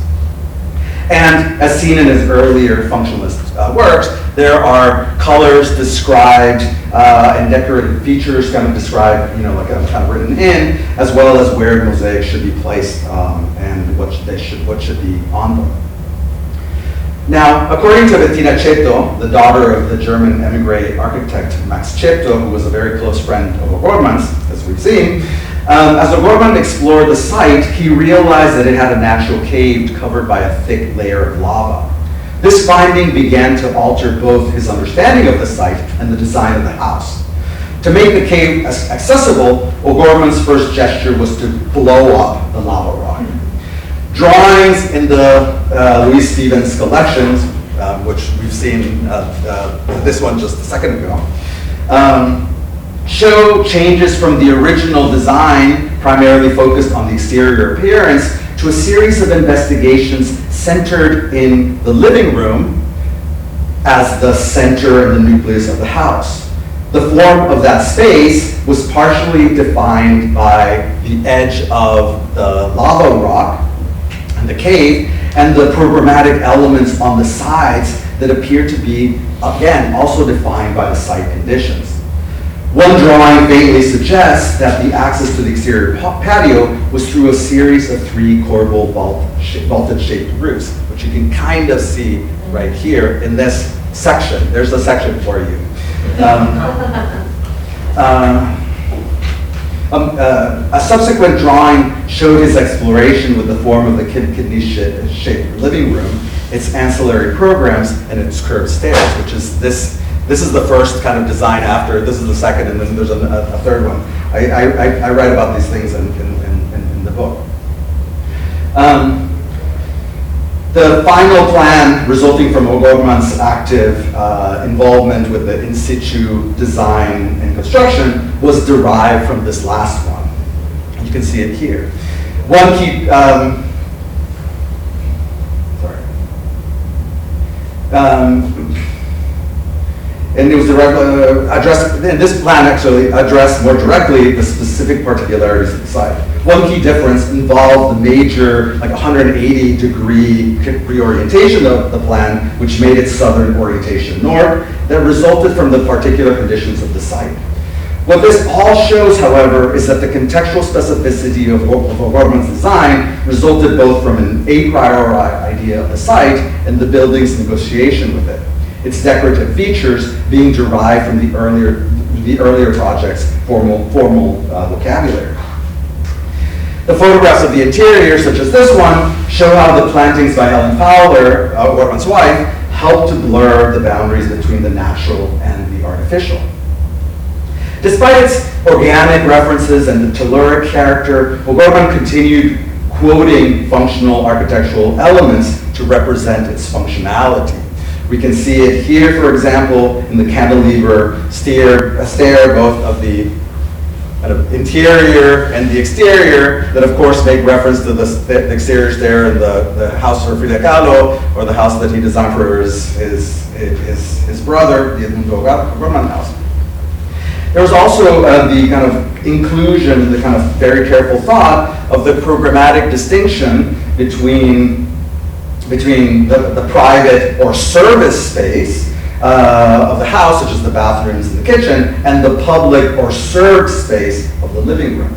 And as seen in his earlier functionalist works, there are colors described and decorative features kind of described, like kind of written in, as well as where mosaics should be placed and what should be on them. Now, according to Bettina Cheto, the daughter of the German emigre architect Max Cheto, who was a very close friend of O'Gorman's, as we've seen, as O'Gorman explored the site, he realized that it had a natural cave covered by a thick layer of lava. This finding began to alter both his understanding of the site and the design of the house. To make the cave accessible, O'Gorman's first gesture was to blow up the lava rock. Drawings in the Louis Stevens collections, which we've seen this one just a second ago, show changes from the original design, primarily focused on the exterior appearance, to a series of investigations centered in the living room as the center and the nucleus of the house. The form of that space was partially defined by the edge of the lava rock and the cave, and the programmatic elements on the sides that appear to be, again, also defined by the site conditions. One drawing faintly suggests that the access to the exterior patio was through a series of 3 corbel vaulted-shaped roofs, which you can kind of see right here in this section. There's a section for you. A subsequent drawing showed his exploration with the form of the kidney-shaped living room, its ancillary programs, and its curved stairs, which is this. This is the first kind of design after, this is the second, and then there's a third one. I write about these things in the book. The final plan resulting from Gorman's active involvement with the in situ design and construction was derived from this last one. You can see it here. One key, and it was addressed, and this plan actually addressed more directly the specific particularities of the site. One key difference involved the major, like 180-degree reorientation of the plan, which made its southern orientation north, that resulted from the particular conditions of the site. What this all shows, however, is that the contextual specificity of Gorman's design resulted both from an a priori idea of the site and the building's negotiation with it. Its decorative features being derived from the earlier project's formal vocabulary. The photographs of the interior, such as this one, show how the plantings by Helen Fowler, Gorman's wife, helped to blur the boundaries between the natural and the artificial. Despite its organic references and the telluric character, Gorman continued quoting functional architectural elements to represent its functionality. We can see it here, for example, in the cantilever stair, both of the kind of interior and the exterior, that of course make reference to the exterior stair in the house for Frida Kahlo, or the house that he designed for his brother, the Edmundo Gorman house. There was also the kind of inclusion, the kind of very careful thought of the programmatic distinction between the private or service space of the house, such as the bathrooms and the kitchen, and the public or served space of the living room.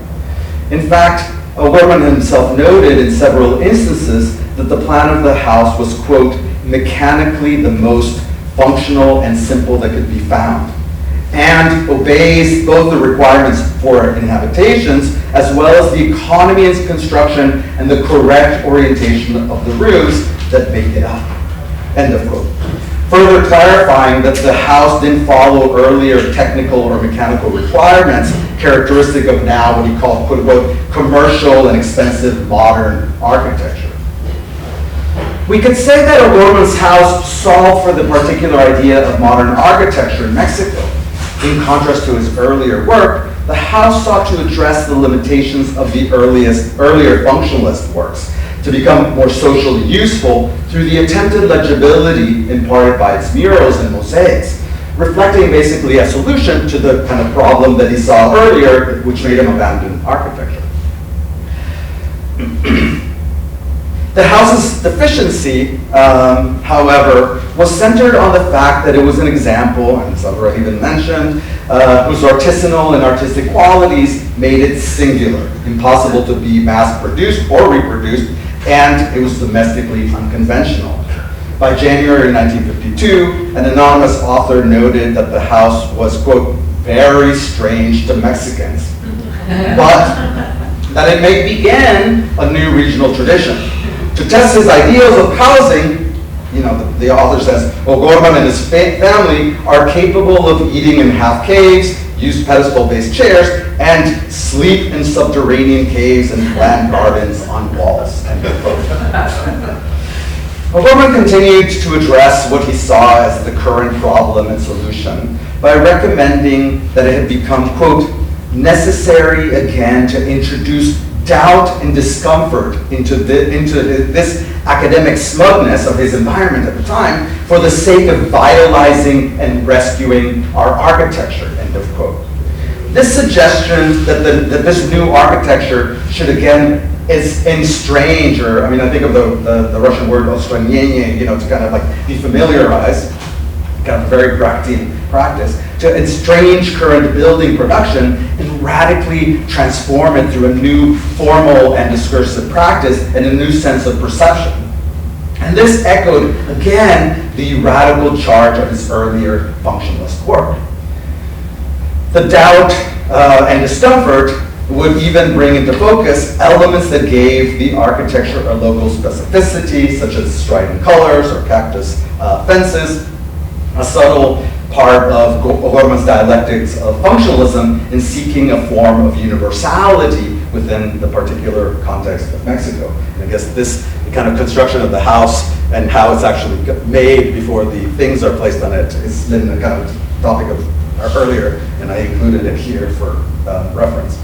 In fact, Gorman himself noted in several instances that the plan of the house was, quote, mechanically the most functional and simple that could be found, and obeys both the requirements for inhabitations as well as the economy in construction and the correct orientation of the rooms that make it up. End of quote. Further clarifying that the house didn't follow earlier technical or mechanical requirements characteristic of now what he called, quote unquote, commercial and expensive modern architecture. We could say that Gorman's house solved for the particular idea of modern architecture in Mexico. In contrast to his earlier work, the house sought to address the limitations of the earlier functionalist works to become more socially useful through the attempted legibility imparted by its murals and mosaics, reflecting basically a solution to the kind of problem that he saw earlier, which made him abandon architecture. The house's deficiency, however, was centered on the fact that it was an example, and it's already been mentioned, whose artisanal and artistic qualities made it singular, impossible to be mass-produced or reproduced, and it was domestically unconventional. By January 1952, an anonymous author noted that the house was, quote, very strange to Mexicans, but that it may begin a new regional tradition. To test his ideals of housing, you know, the author says, well, Gorman and his family are capable of eating in half caves, use pedestal-based chairs, and sleep in subterranean caves and plant gardens on walls. End of quote. Gorman continued to address what he saw as the current problem and solution by recommending that it had become, quote, necessary again to introduce doubt and discomfort into this academic smugness of his environment at the time for the sake of vitalizing and rescuing our architecture, end of quote. This suggestion that this new architecture should again estrange, or I mean, I think of the Russian word ostranение, you know, to kind of like defamiliarize, kind of very Brechtian practice, to estrange current building production and radically transform it through a new formal and discursive practice and a new sense of perception. And this echoed, again, the radical charge of his earlier functionalist work. The doubt and discomfort would even bring into focus elements that gave the architecture a local specificity, such as strident colors or cactus fences, a subtle part of Gorman's dialectics of functionalism in seeking a form of universality within the particular context of Mexico. And I guess this kind of construction of the house and how it's actually made before the things are placed on it has been a kind of topic of earlier, and I included it here for reference.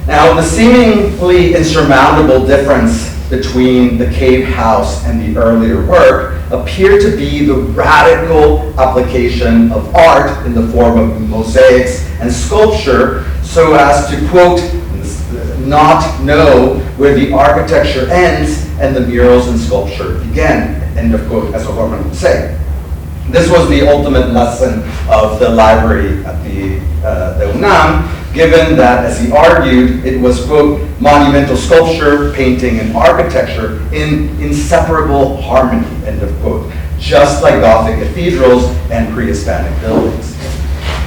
Now, the seemingly insurmountable difference between the cave house and the earlier work appeared to be the radical application of art in the form of mosaics and sculpture so as to, quote, not know where the architecture ends and the murals and sculpture begin, end of quote, as Gorman would say. This was the ultimate lesson of the library at the UNAM, given that, as he argued, it was, quote, monumental sculpture, painting, and architecture in inseparable harmony, end of quote, just like Gothic cathedrals and pre-Hispanic buildings.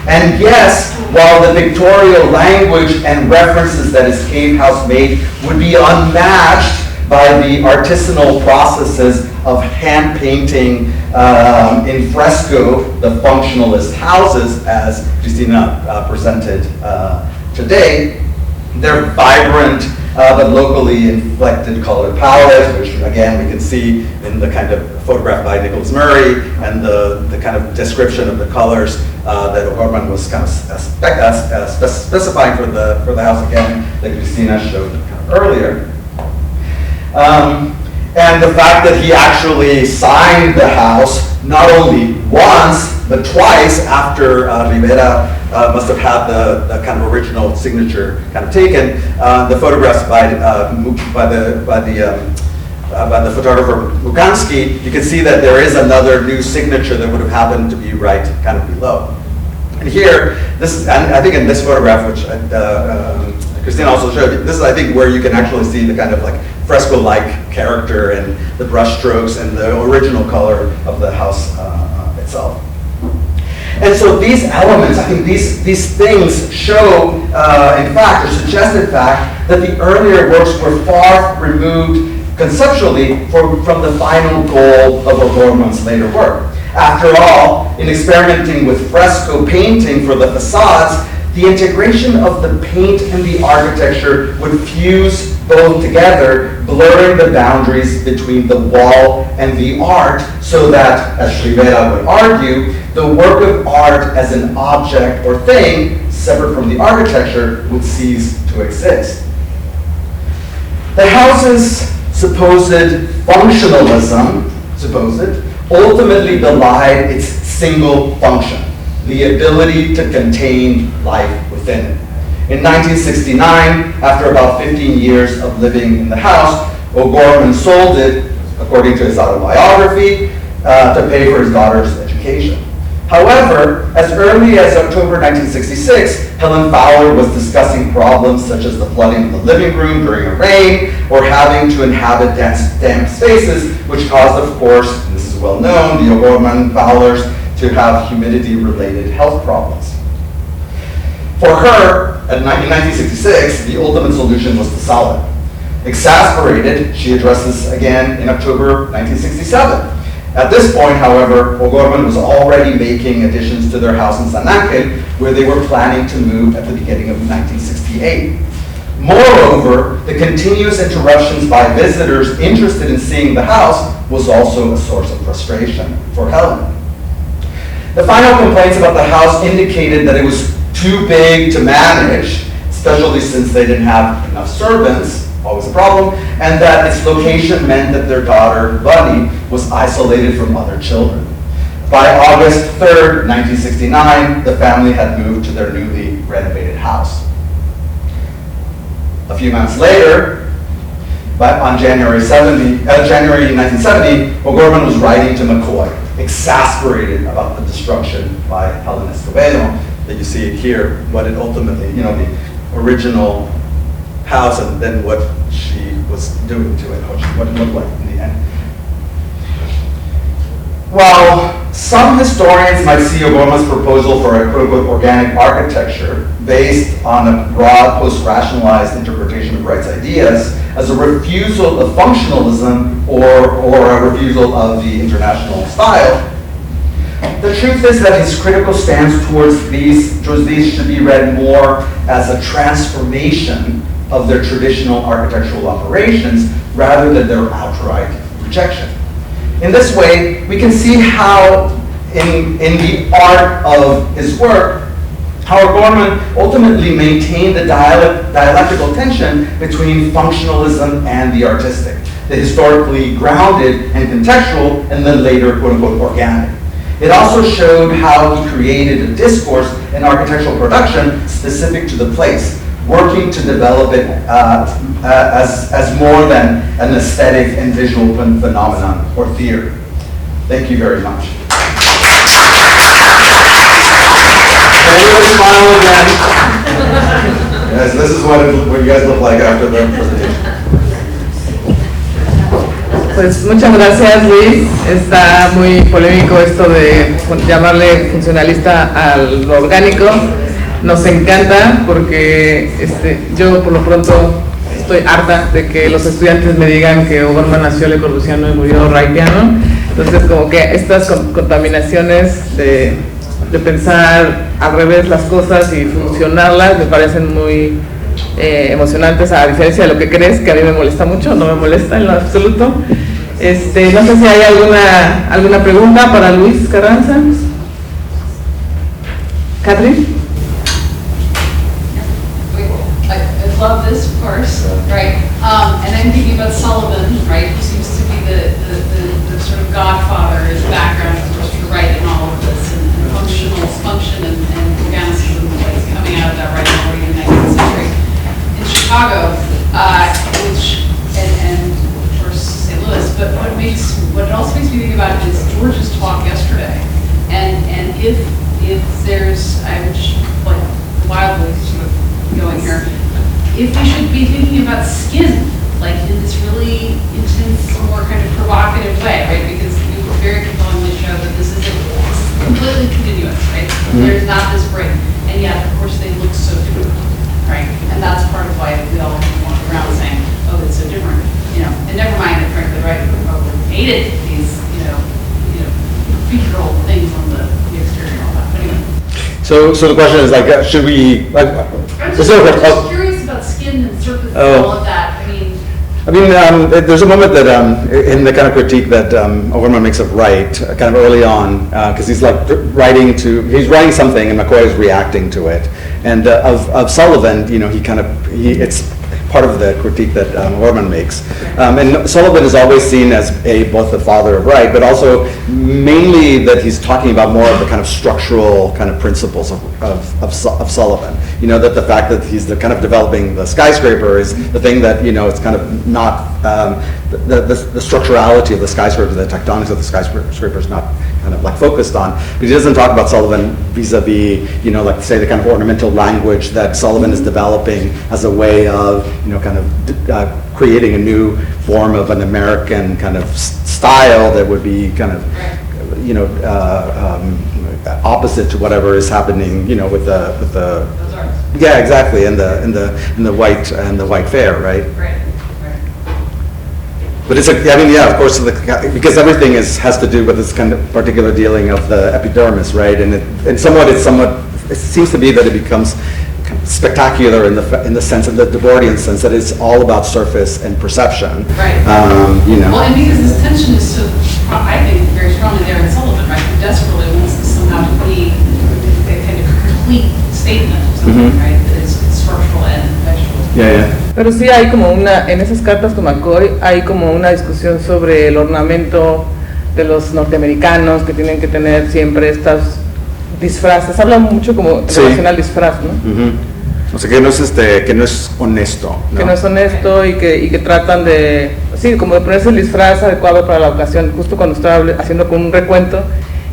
And yes, while the pictorial language and references that his cave house made would be unmatched by the artisanal processes of hand painting in fresco the functionalist houses, as Cristina presented today, their vibrant but locally inflected color palette, which again we can see in the kind of photograph by Nicholas Murray and the kind of description of the colors that Gorman was kind of specifying for the house again that Cristina showed kind of earlier. And the fact that he actually signed the house not only once, but twice after Rivera must have had the kind of original signature kind of taken. The photographs by the photographer Lukansky, you can see that there is another new signature that would have happened to be right kind of below. And here, this is, and I think in this photograph, which Christina also showed, this is, I think, where you can actually see the kind of like fresco-like character and the brush strokes and the original color of the house itself. And so these elements, I think these things show, in fact, or suggest in fact, that the earlier works were far removed conceptually from the final goal of O'Gorman's later work. After all, in experimenting with fresco painting for the facades, the integration of the paint and the architecture would fuse both together, blurring the boundaries between the wall and the art, so that, as Rivera would argue, the work of art as an object or thing, separate from the architecture, would cease to exist. The house's supposed functionalism, ultimately belied its single function, the ability to contain life within it. In 1969, after about 15 years of living in the house, O'Gorman sold it, according to his autobiography, to pay for his daughter's education. However, as early as October 1966, Helen Fowler was discussing problems such as the flooding of the living room during a rain, or having to inhabit damp spaces, which caused, of course, and this is well known, the O'Gorman Fowlers to have humidity-related health problems. For her, in 1966, the ultimate solution was to sell it. Exasperated, she addresses again in October 1967. At this point, however, O'Gorman was already making additions to their house in San Angel, where they were planning to move at the beginning of 1968. Moreover, the continuous interruptions by visitors interested in seeing the house was also a source of frustration for Helen. The final complaints about the house indicated that it was too big to manage, especially since they didn't have enough servants, always a problem, and that its location meant that their daughter, Bunny, was isolated from other children. By August 3rd, 1969, the family had moved to their newly renovated house. A few months later, on January 1970, O'Gorman was writing to McCoy, exasperated about the destruction by Helen Escobedo, that you see it here, what it ultimately, the original house and then what she was doing to it, what it looked like in the end. While some historians might see Gorman's proposal for a quote-unquote organic architecture based on a broad post-rationalized interpretation of Wright's ideas as a refusal of functionalism or a refusal of the international style, the truth is that his critical stance towards these should be read more as a transformation of their traditional architectural operations rather than their outright rejection. In this way, we can see how, in the art of his work, how Gorman ultimately maintained the dialectical tension between functionalism and the artistic, the historically grounded and contextual, and then later, quote-unquote, organic. It also showed how he created a discourse in architectural production specific to the place, working to develop it as more than an aesthetic and visual phenomenon or theory. Thank you very much. Everybody smile again. Yes, this is what you guys look like after the presentation. Pues muchas gracias, Luis. Está muy polémico esto de llamarle funcionalista al lo orgánico. Nos encanta porque yo por lo pronto estoy harta de que los estudiantes me digan que Gorman nació Le Corbusiano y murió Wrightiano. Entonces como que estas contaminaciones de pensar al revés las cosas y funcionarlas me parecen muy emocionantes, a diferencia de lo que crees, que a mí me molesta mucho, no me molesta en lo absoluto. No sé si hay alguna pregunta para Luis Carranza. Catherine? I love this course, right? And I'm thinking about Sullivan, right? Who seems to be the sort of godfather, his background, of course, you're right in all of this, and function and organicism that's coming out of that right already in the 19th century. In Chicago, and of course St. Louis, but what it also makes me think about is George's talk yesterday, and if there's, I'm just like wildly sort of going here, if we should be thinking about skin, like in this really intense, more kind of provocative way, right? Because you very compellingly show that this is completely continuous, right? Mm-hmm. There's not this break, and yet, of course, they look so different, right? And that's part of why we all walk around saying, "Oh, it's so different," And never mind that, frankly, right? We probably hated these, featural things on the exterior and all that. But anyway. So the question is should we I'm just curious about skin and surface and all of that. There's a moment that in the kind of critique that Gorman makes of Wright, kind of early on, because he's writing something and McCoy is reacting to it, and of Sullivan, it's part of the critique that Gorman makes. And Sullivan is always seen as both the father of Wright, but also mainly that he's talking about more of the kind of structural kind of principles of Sullivan. That the fact that he's kind of developing the skyscraper is the thing that, it's kind of not, the structurality of the skyscraper, the tectonics of the skyscraper is not kind of focused on. But he doesn't talk about Sullivan vis-a-vis, say the kind of ornamental language that Sullivan is developing as a way of, creating a new form of an American kind of style that would be kind of, opposite to whatever is happening, with the yeah, exactly, in the white fair, right? Right. But it's of course, because everything has to do with this kind of particular dealing of the epidermis, right? And it seems to be that it becomes spectacular in the sense of the Debordian sense that it's all about surface and perception. Right. Well, and because this tension is so, I think, very strongly there in Sullivan, right? Who desperately wants this somehow to be a kind of complete statement of something, right? That is structural and visual. Yeah. Pero sí hay como en esas cartas con McCoy hay como una discusión sobre el ornamento de los norteamericanos que tienen que tener siempre estas disfraces. Habla mucho como en relación al disfraz, ¿no? O sea, que no es honesto, ¿no? Que no es honesto y que tratan de, sí, como de ponerse el disfraz adecuado para la ocasión, justo cuando estaba haciendo con un recuento,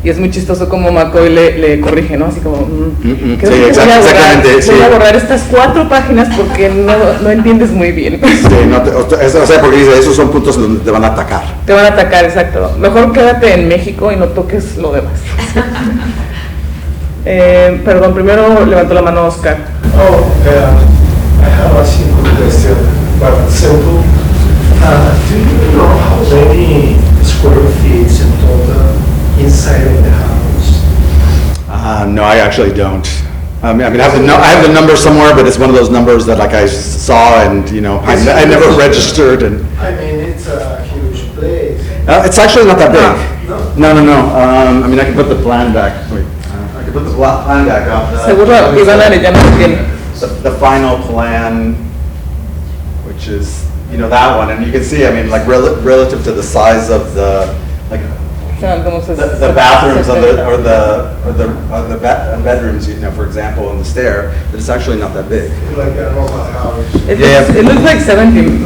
y es muy chistoso como McCoy le corrige, ¿no? Así como, creo que exactamente, voy a borrar estas 4 páginas porque no entiendes muy bien. Sí, o sea, porque dice, esos son puntos donde te van a atacar. Te van a atacar, exacto. Mejor quédate en México y no toques lo demás. Perdón, primero levantó la mano Oscar. I have a simple question, but simple. Do you know how many square feet in total inside of the house? No, I actually don't. I mean, I have the number somewhere, but it's one of those numbers that like I saw and I never registered and. I mean, it's a huge place. It's actually not that big. No. No. I mean, I can put the plan back. Wait, I can put the plan back up. Seguro Iván Arellano tiene. The final plan, which is that one, and you can see, I mean, like relative to the size of the bathrooms or the bedrooms, for example, on the stair, but it's actually not that big. Like a normal house. It looks like 70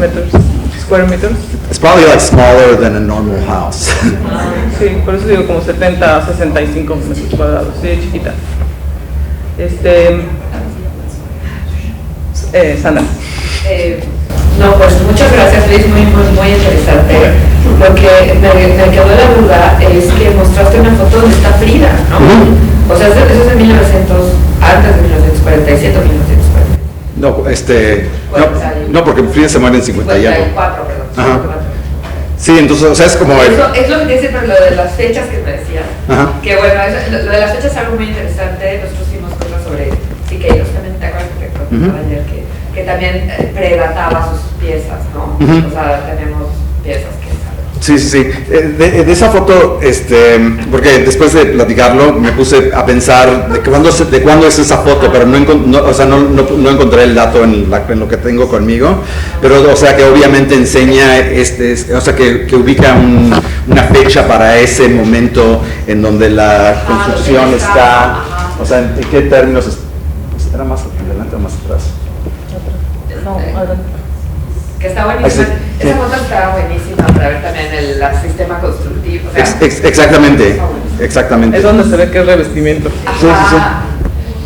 square meters. It's probably like smaller than a normal house. Sí, por eso digo como 70 a 65 metros cuadrados, sí, chiquita. Sandra. No, pues muchas gracias, Luis, muy interesante. Lo que me quedó la duda es que mostraste una foto donde está Frida, ¿no? O sea, eso es de 1900, antes de 1947 o 1940. No, porque Frida se muere en 50 y algo. 54, perdón. Ajá. Sí, entonces, o sea, es como... Eso es lo que dice, pero lo de las fechas que me decías. Ajá. Que bueno, lo de las fechas es algo muy interesante. Nosotros hicimos cosas sobre Siqueiros, también te acuerdas ayer que también predataba sus piezas, ¿no? O sea, tenemos piezas que... Sí. De esa foto, porque después de platicarlo me puse a pensar de cuándo es esa foto, pero no encontré el dato en lo que tengo conmigo, pero o sea que obviamente enseña, o sea que ubica una fecha para ese momento en donde la construcción está, o sea, ¿en qué términos? ¿Era más adelante o más atrás? No, adelante. Que está buenísima. Esa foto está buenísima para ver también el sistema constructivo. O sea, exactamente. Es donde se ve que es revestimiento. Ajá.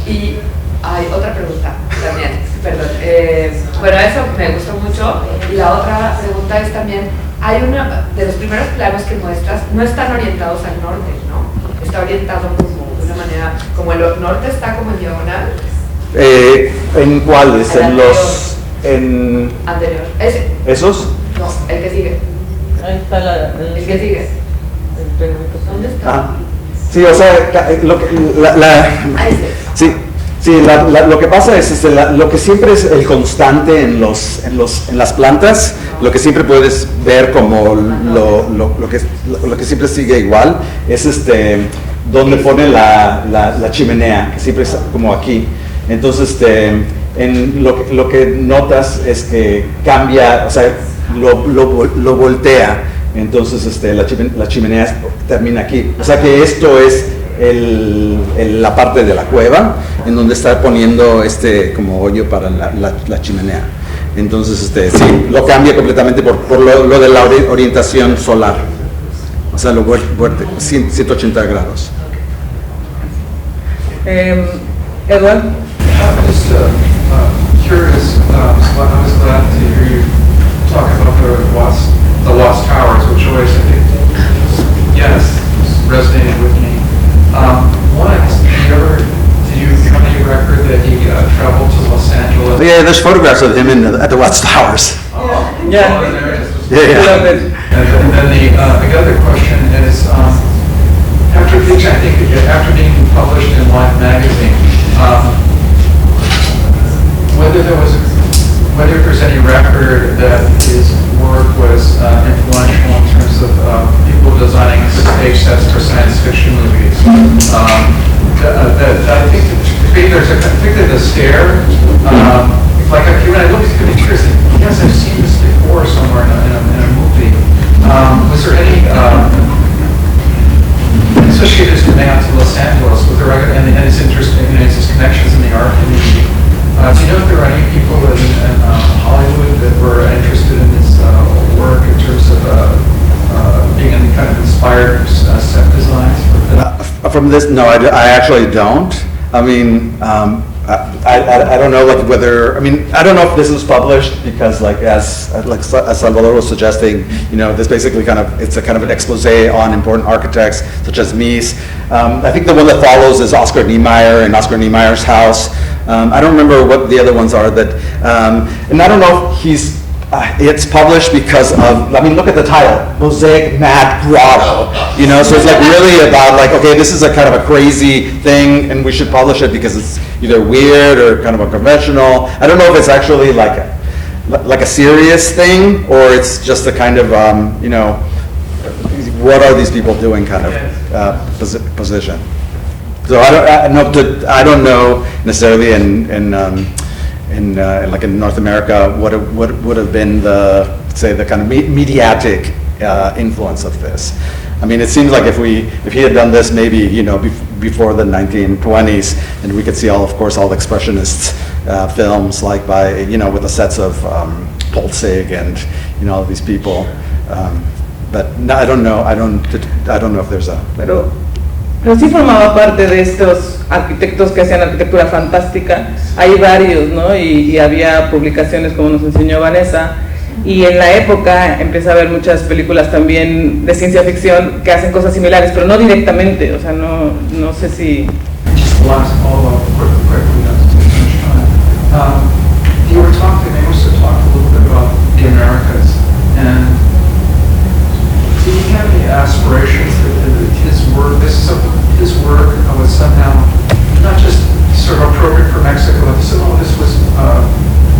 Y hay otra pregunta también, perdón. Bueno, eso me gustó mucho. Y la otra pregunta es también, hay una de los primeros planos que muestras, no están orientados al norte, ¿no? Está orientado como de una manera, como el norte está como en diagonal. ¿En cuáles? En los... Anterior. ¿Ese? ¿Esos? No, el que sigue. Ahí está el que sigue. ¿Dónde está? Sí, o sea, lo que pasa es lo que siempre es el constante en las plantas, lo que siempre puedes ver como lo que siempre sigue igual, es donde pone la chimenea, que siempre es como aquí. Entonces, lo que notas es que cambia, o sea, lo voltea, entonces la chimenea termina aquí. O sea que esto es la parte de la cueva, en donde está poniendo como hoyo para la chimenea. Entonces, sí, lo cambia completamente por lo de la orientación solar. O sea, lo vuelve 180 grados. Edward. I'm just curious. I was glad to hear you talk about the Lost Towers, which always, I think, yes, resonated with me. Once, did you have any record that he traveled to Los Angeles? Yeah, there's photographs of him at the Lost Towers. Oh, yeah. Oh, there it is. Yeah. And then the other question is, after being published in Life magazine, whether there's any record that his work was influential in terms of people designing stage sets for science fiction movies. I think particularly the stair. Like when I looked at the pictures, yes, I've seen this before somewhere in a movie. Was there any, especially his command to Los Angeles with the record and his interest in his connections in the art community? Do you know From this, no, I actually don't. I mean, I don't know like whether, I mean, I don't know if this was published because as Salvador was suggesting, this basically it's a kind of an expose on important architects such as Mies. I think the one that follows is Oscar Niemeyer and Oscar Niemeyer's house. I don't remember what the other ones are and I don't know if it's published because of, I mean, look at the title, Mosaic Mad Grotto, so it's like really about like, okay, this is a kind of a crazy thing and we should publish it because it's either weird or kind of unconventional. I don't know if it's actually like a serious thing or it's just a kind of, what are these people doing kind of position. So I don't know necessarily in North America, what would have been the kind of mediatic influence of this. I mean, it seems like if he had done this maybe, before the 1920s, and we could see of course, all the expressionist films like by, with the sets of Polzig and, all of these people. But no, I don't know if there's Pero sí formaba parte de estos arquitectos que hacían arquitectura fantástica. Hay varios, ¿no? Y había publicaciones como nos enseñó Vanessa. Y en la época empieza a haber muchas películas también de ciencia ficción que hacen cosas similares, pero no directamente. O sea, no sé si... Just the last follow-up quickly, you were talking, they must have talked a little bit about the Americas, and did he have any aspirations that his work was somehow not just sort of appropriate for Mexico, but this was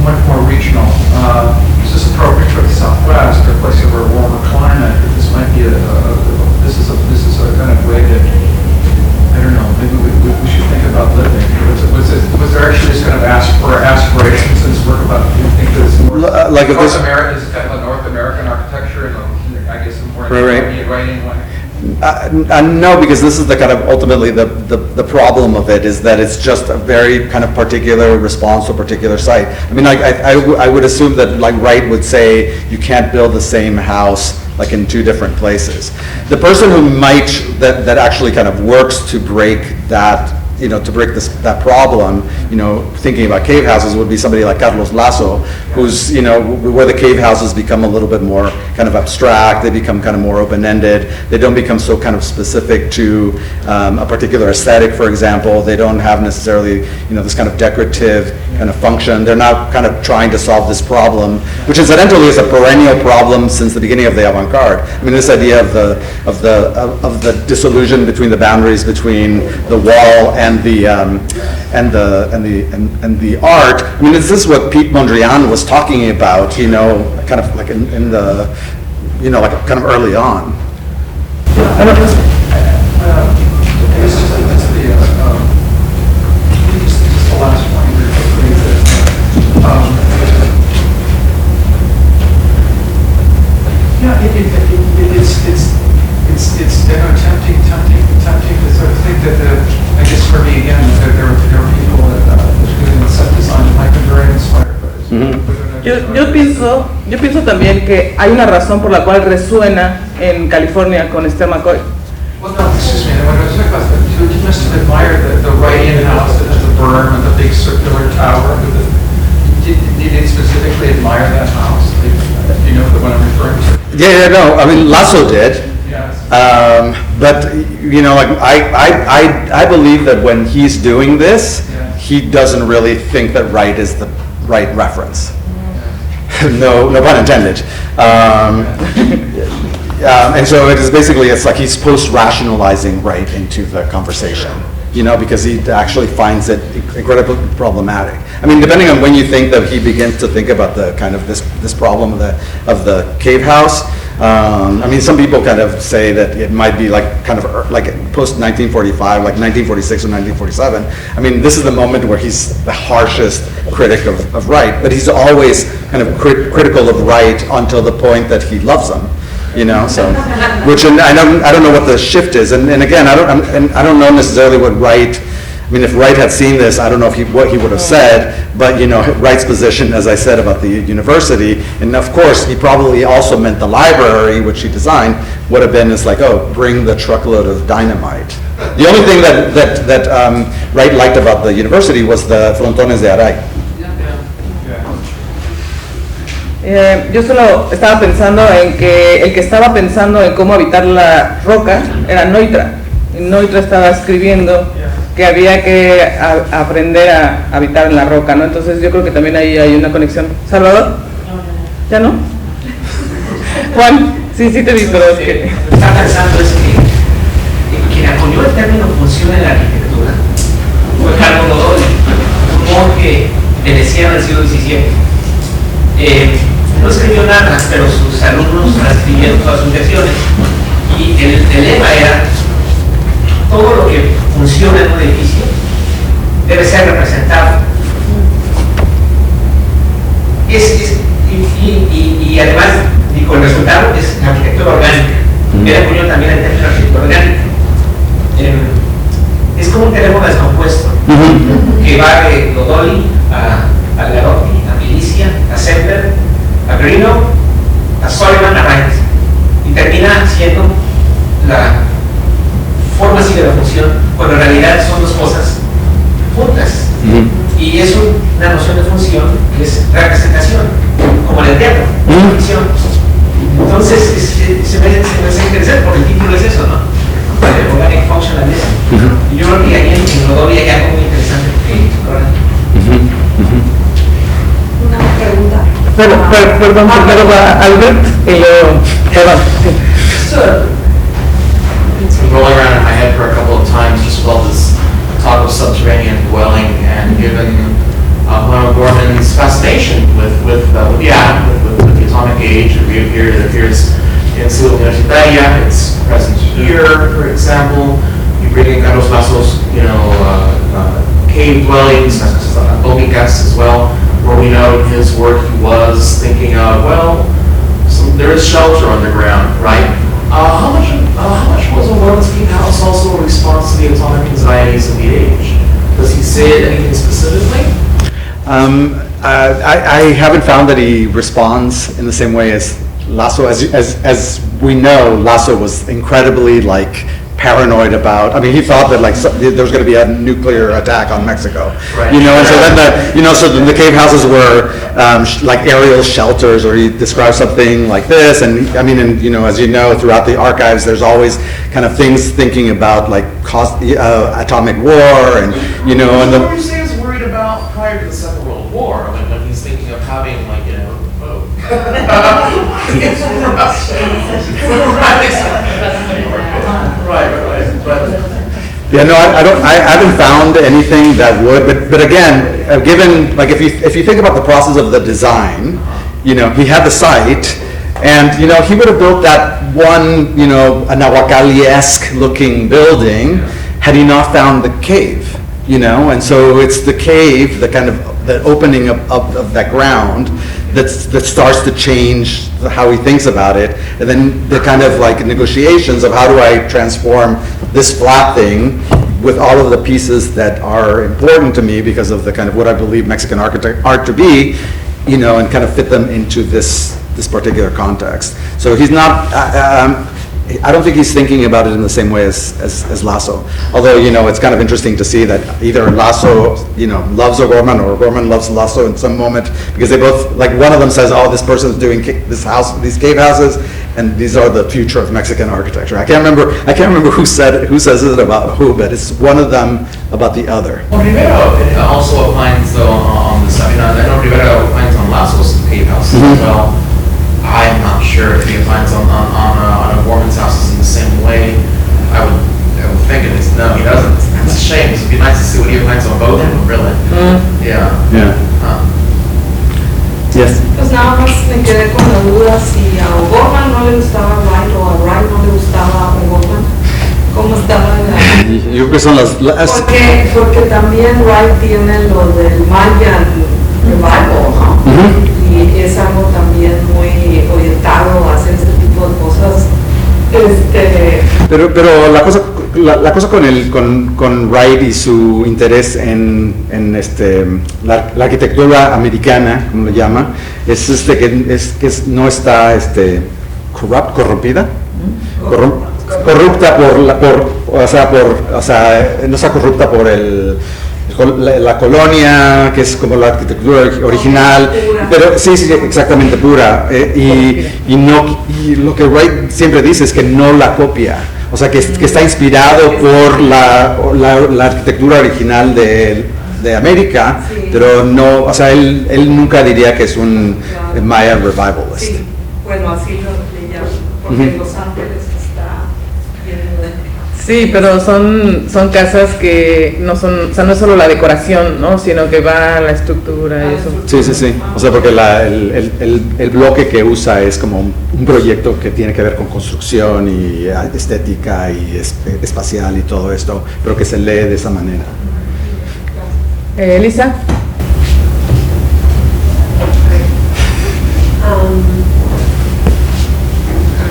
much more regional. Is this appropriate for the Southwest, or a place of a warmer climate? This might be this is a kind of way that, I don't know, maybe we should think about living. Was there actually this kind of aspirations in his work about, do you think there's more, like if North America is kind of a North American architecture, and I guess more writing one? No, because this is the kind of ultimately the problem of it is that it's just a very kind of particular response to a particular site. I mean, I would assume that like Wright would say you can't build the same house like in two different places. The person who might that actually kind of works to break that, to break that problem, thinking about cave houses would be somebody like Carlos Lasso, who's, where the cave houses become a little bit more kind of abstract, they become kind of more open-ended, they don't become so kind of specific to a particular aesthetic, for example, they don't have necessarily, this kind of decorative kind of function, they're not kind of trying to solve this problem, which incidentally is a perennial problem since the beginning of the avant-garde. I mean, this idea of the disillusion between the boundaries between the wall and the art. I mean, this is what Pete Mondrian was talking about, kind of like in the, like kind of early on. I don't know. It's just the last point. It's tempting to sort of think that I guess for me again that there are people that doing set design that might be very inspired by this. Yo pienso también que hay una razón por la cual resuena en California con Esther McCoy. Well, no, excuse me. When I was talking about you must have admired the Wright-in house that has the berm and the big circular tower. Did you specifically admire that house? Do you know what I'm referring to? Yeah, no. I mean, Lasso did. Yes. But like I believe that when he's doing this, he doesn't really think that Wright is the right reference. No pun intended. And so it is basically, it's like he's post-rationalizing Wright into the conversation, because he actually finds it incredibly problematic. I mean, depending on when you think that he begins to think about the kind of this problem of the cave house. I mean, some people kind of say that it might be like kind of like post-1945, like 1946 or 1947. I mean, this is the moment where he's the harshest critic of Wright, but he's always kind of critical of Wright until the point that he loves him. So, which, and I don't know what the shift is, and again, I don't know necessarily what Wright I mean, if Wright had seen this, I don't know what he would have said, but Wright's position, as I said, about the university, and of course, he probably also meant the library, which he designed, would have been like, oh, bring the truckload of dynamite. The only thing that Wright liked about the university was the frontones de Aray. Yo solo estaba pensando en que el que estaba pensando en cómo habitar la roca era Neutra. Neutra estaba escribiendo que había que aprender a habitar en la roca, ¿no? Entonces yo creo que también ahí hay una conexión. ¿Salvador? ¿Ya no? Juan, sí te vi, pero es que... Lo que estaba pensando es que quien acuñó el término función en la arquitectura fue Carlo Dodoli, un monje veneciano del siglo XVII. No escribió nada, pero sus alumnos transcribieron todas sus lecciones. Y el lema era: todo lo que funciona en un edificio debe ser representado. Y además, el resultado es la arquitectura orgánica. Él acuñó también el término arquitectura orgánica. Es como un teléfono descompuesto que va de Dodoli a Garotti, a Milicia, a Semper, a Grino, a Sullivan, a Wright, y termina siendo la forma así de la función, cuando en realidad son dos cosas juntas. Y es una noción de función que es representación, como en el teatro, ficción. Entonces se me hace interesante porque el título es eso, ¿no? Organic Functionalism. Y yo creo que ahí en Rodolí hay algo muy interesante que explorar. Una pregunta. Perdón, primero va Albert y luego... Rolling around in my head for a couple of times just while this talk of subterranean dwelling, and given Gorman's fascination with the atom, with the atomic age, it appears in Ciudad Universitaria, it's present here, for example. You bring in Carlos Lazo's, cave dwellings, atómicas as well, where we know in his work he was thinking of, there is shelter underground, right? How much was a Gorman's cave house also a response to the atomic anxieties of the age? Does he say anything specifically? I haven't found that he responds in the same way as Lazo. As we know, Lazo was incredibly paranoid about. I mean, he thought that there was going to be a nuclear attack on Mexico, right. And so then the cave houses were aerial shelters, or he describes something like this. And I mean, as you know, throughout the archives, there's always kind of things thinking about atomic war, and and What would you say is worried about prior to the Second World War? When he's thinking of having Right. Yeah, no, I haven't found anything that would, but again, given, if you think about the process of the design, he had the site, and, he would have built that one, a Nahuacali-esque looking building had he not found the cave, and so it's the cave, the opening of that ground that starts to change how he thinks about it, and then the kind of negotiations of how do I transform this flat thing with all of the pieces that are important to me because of the kind of what I believe Mexican art to be, and kind of fit them into this particular context. So he's not. I don't think he's thinking about it in the same way as Lazo. Although, it's kind of interesting to see that either Lazo, loves Gorman, or Gorman loves Lazo in some moment, because they both, one of them says, oh, this person's doing these cave houses, and these are the future of Mexican architecture. I can't remember who says it about who, but it's one of them about the other. Well, Rivera also opines though on this. I know Rivera opines on Lazo's cave houses as well. I'm not sure if he opines on a Gorman's houses in the same way. I would think it is. No, he doesn't. It's a shame. It'd be nice to see what he opines on both of them, really. Yeah. Yes. Pues nada más me quedé con la duda si a Gorman no le gustaba Wright o a Wright no le gustaba a Gorman. ¿Cómo estaba Yo creo que son las... Porque también Wright tiene lo del Mayan revival, ¿no? Y es algo también muy orientado a hacer ese tipo de cosas. Pero la cosa la cosa con Wright y su interés en la arquitectura americana, como lo llama, es que no está corrompida, corrupta no está corrupta por la colonia, que es como la arquitectura original, pero sí, exactamente pura, y lo que Wright siempre dice es que no la copia, o sea, que está inspirado por la arquitectura original de América, pero no, o sea, él nunca diría que es un Maya revivalist. Sí, bueno, así le llaman, porque en Los Ángeles está lleno de... Sí, pero son casas que no son, o sea, no es solo la decoración, ¿no? Sino que va la estructura y eso. Sí. O sea, porque el bloque que usa es como un proyecto que tiene que ver con construcción y estética y espacial y todo esto, pero que se lee de esa manera. Elisa.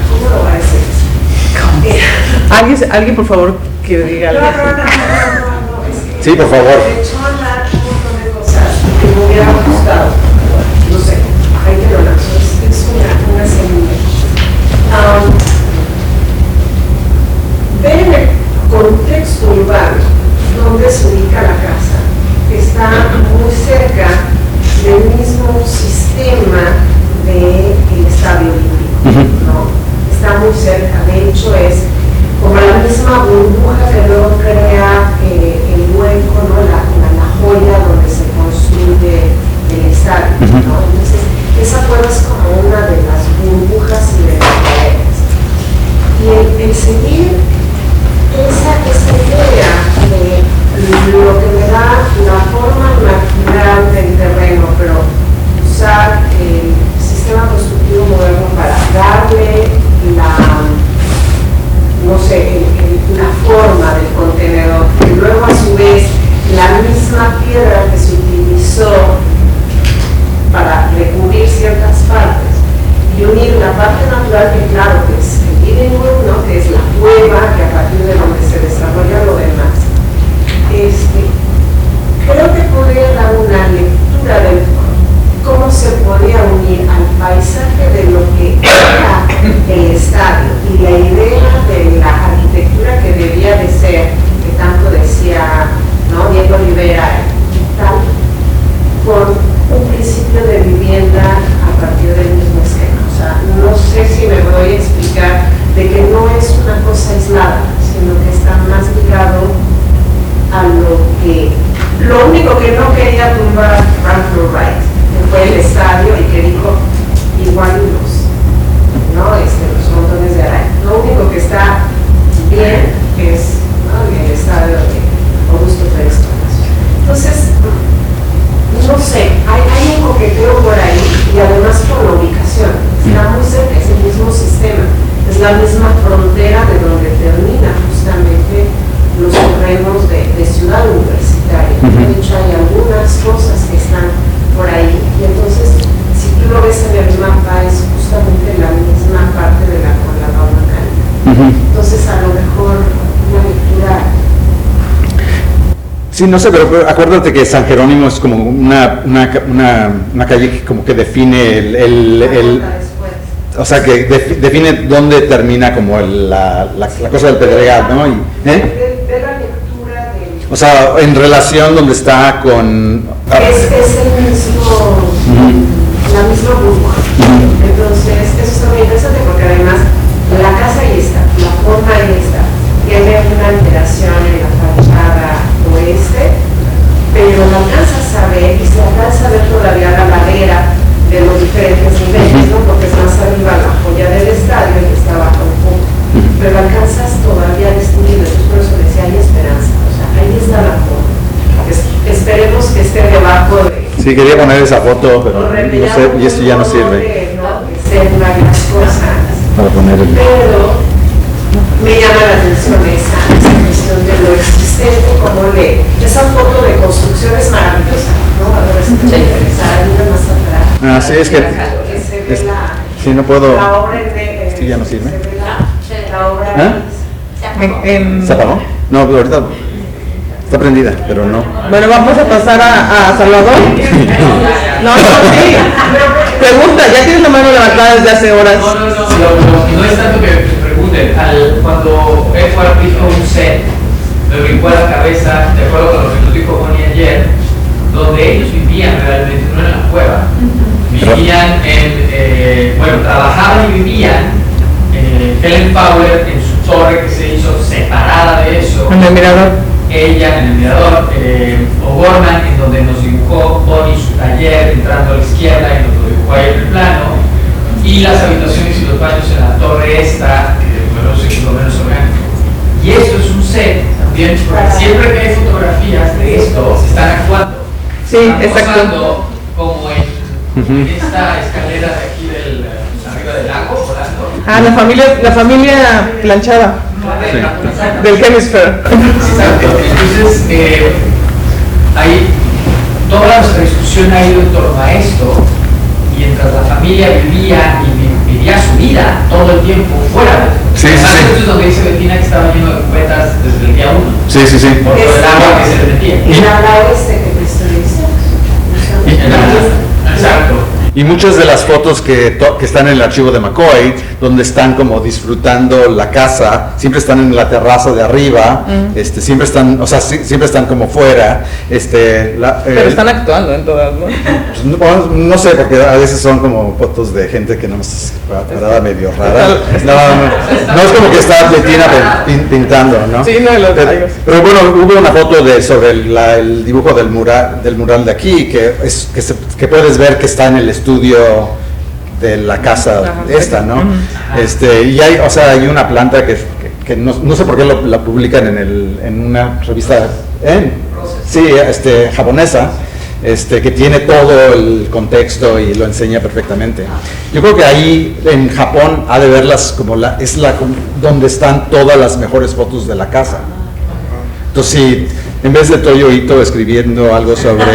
¿Cómo lo va a decir? ¿Alguien por favor que diga algo? No, es que Sí, por favor. me echó a hablar un montón de cosas que me hubiera gustado. No sé, hay que lo lanzo, es una semilla. Ver en el contexto urbano donde se ubica la casa, que está muy cerca del mismo sistema del estadio olímpico, ¿no? Está muy cerca, de hecho es como la misma burbuja que luego crea el hueco, ¿no? la joya donde se construye el estadio, ¿no? Entonces esa cueva es como una de las burbujas y de las paredes, y el seguir esa idea de lo que me da la forma natural del terreno, pero usar el sistema constructivo moderno para darle la forma del contenedor, y luego a su vez la misma piedra que se utilizó para recubrir ciertas partes y unir la parte natural, que claro que es el living room, ¿no? Que es la cueva, que a partir de donde se desarrolla lo demás. Creo que podría dar una lectura de cómo se podía unir al paisaje de lo que era el estadio y la idea de la arquitectura que debía de ser, que tanto decía, ¿no? Diego Rivera y tal, con un principio de vivienda a partir del mismo esquema. O sea, no sé si me voy a explicar de que no es una cosa aislada, sino que está más ligado a lo único que no quería tumbar Franklin Wright, que fue el estadio, y que dijo igual los montones de araña. Lo único que está bien es, ¿no? El estadio de Augusto Félix Palacio. Entonces, no sé, hay un coqueteo por ahí, y además por la ubicación. Está muy cerca, es el mismo sistema, es la misma frontera de donde termina justamente los terrenos de ciudad universitaria. De hecho, hay algunas cosas que están por ahí, y entonces, si tú lo ves en el mapa, es justamente la misma parte de la volcánica. Entonces, a lo mejor una lectura. Sí, no sé, pero acuérdate que San Jerónimo es como una calle que como que define o sea, que define dónde termina como la cosa del Pedregal, ¿no? O sea, en relación donde está con... Es el mismo, la misma burbuja. Entonces, eso está muy interesante porque además la casa ahí está, la forma ahí está, tiene una alteración en la fachada oeste, pero la alcanzas a ver, y se alcanza a ver todavía la ladera de los diferentes niveles, ¿no? Porque es más arriba la joya del estadio y está abajo un poco, pero alcanzas todavía a distinguir. Entonces, por eso decía, hay esperanza. Ahí está la foto. Esperemos que esté debajo de... Sí, quería poner esa foto, pero no sé, y esto ya no sirve. Varias cosas. Para poner el... Pero me llama la atención esa cuestión de lo existente, como esa foto de construcción es maravillosa, ¿no? Ahora sí te interesa, hay una más atrás. Ah, sí, es que... se ve sí, no puedo... la obra en negro. Esto ya no sirve. Se ve la obra... ¿Ah? Se ¿Se apagó? No, ahorita está prendida, pero no. Bueno, vamos a pasar a Salvador. No, sí. Pregunta, ya tienes la mano levantada desde hace horas. No es tanto que te pregunten. Cuando Edward dijo un set, me brincó a la cabeza, de acuerdo con lo que nos dijo Bonnie ayer, donde ellos vivían realmente, no en la cueva. Vivían trabajaban y vivían Helen Fowler en su torre que se hizo separada de eso. En el mirador. Ella en el mirador, o Gorman en donde nos dibujó Bonnie su taller entrando a la izquierda y nos lo dibujó ahí en el plano, y las habitaciones y los baños en la torre esta, que es lo menos orgánico. Y esto es un set también, porque siempre que hay fotografías de esto, se están actuando. Sí, están posando como en esta escalera de aquí arriba del lago, volando. La familia planchada. Sí. Del Hemisphere. Exacto. Entonces, ahí toda nuestra discusión ha ido en torno a esto, mientras la familia vivía su vida todo el tiempo fuera. Sí. Esto es donde dice Bettina que estaba lleno de cubetas desde el día 1. Sí. Por todo el agua que se le metía. En la oeste que te estoy diciendo. Exacto. Y muchas de las fotos que están en el archivo de McCoy, donde están como disfrutando la casa, siempre están en la terraza de arriba, siempre están como fuera. Pero están actuando en todas, ¿no? Pues, no sé, porque a veces son como fotos de gente que no es parada medio rara. No es como que está Bettina pintando, ¿no? Sí, no, pero bueno, hubo una foto sobre el dibujo del mural de aquí, que puedes ver que está en el estudio de la casa esta, ¿no? Y hay una planta que no sé por qué la publican en una revista japonesa, que tiene todo el contexto y lo enseña perfectamente. Yo creo que ahí en Japón ha de verlas donde están todas las mejores fotos de la casa. Entonces, si en vez de Toyo Ito escribiendo algo sobre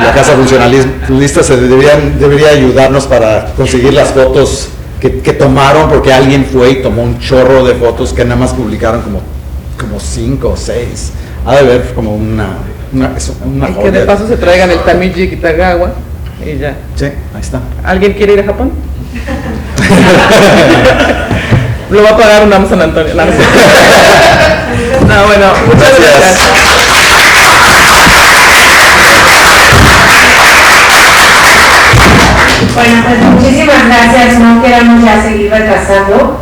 la casa funcionalista, debería ayudarnos para conseguir las fotos que tomaron, porque alguien fue y tomó un chorro de fotos que nada más publicaron como 5 o 6. Ha de ver como una y que de paso se traigan el Tamiji Kitagawa y ya. Sí, ahí está. ¿Alguien quiere ir a Japón? Lo va a pagar un San Antonio. No, bueno, muchas gracias. Bueno, pues muchísimas gracias, no queremos ya seguir retrasando.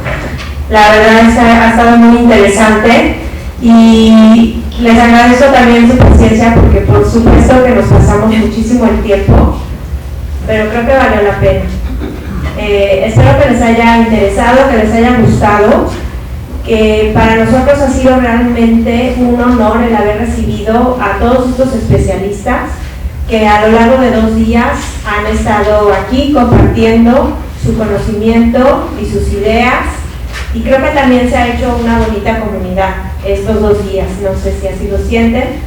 La verdad es que ha estado muy interesante y les agradezco también su paciencia porque por supuesto que nos pasamos muchísimo el tiempo, pero creo que valió la pena. Espero que les haya interesado, que les haya gustado, que para nosotros ha sido realmente un honor el haber recibido a todos estos especialistas que a lo largo de 2 días han estado aquí compartiendo su conocimiento y sus ideas, y creo que también se ha hecho una bonita comunidad estos 2 días, no sé si así lo sienten.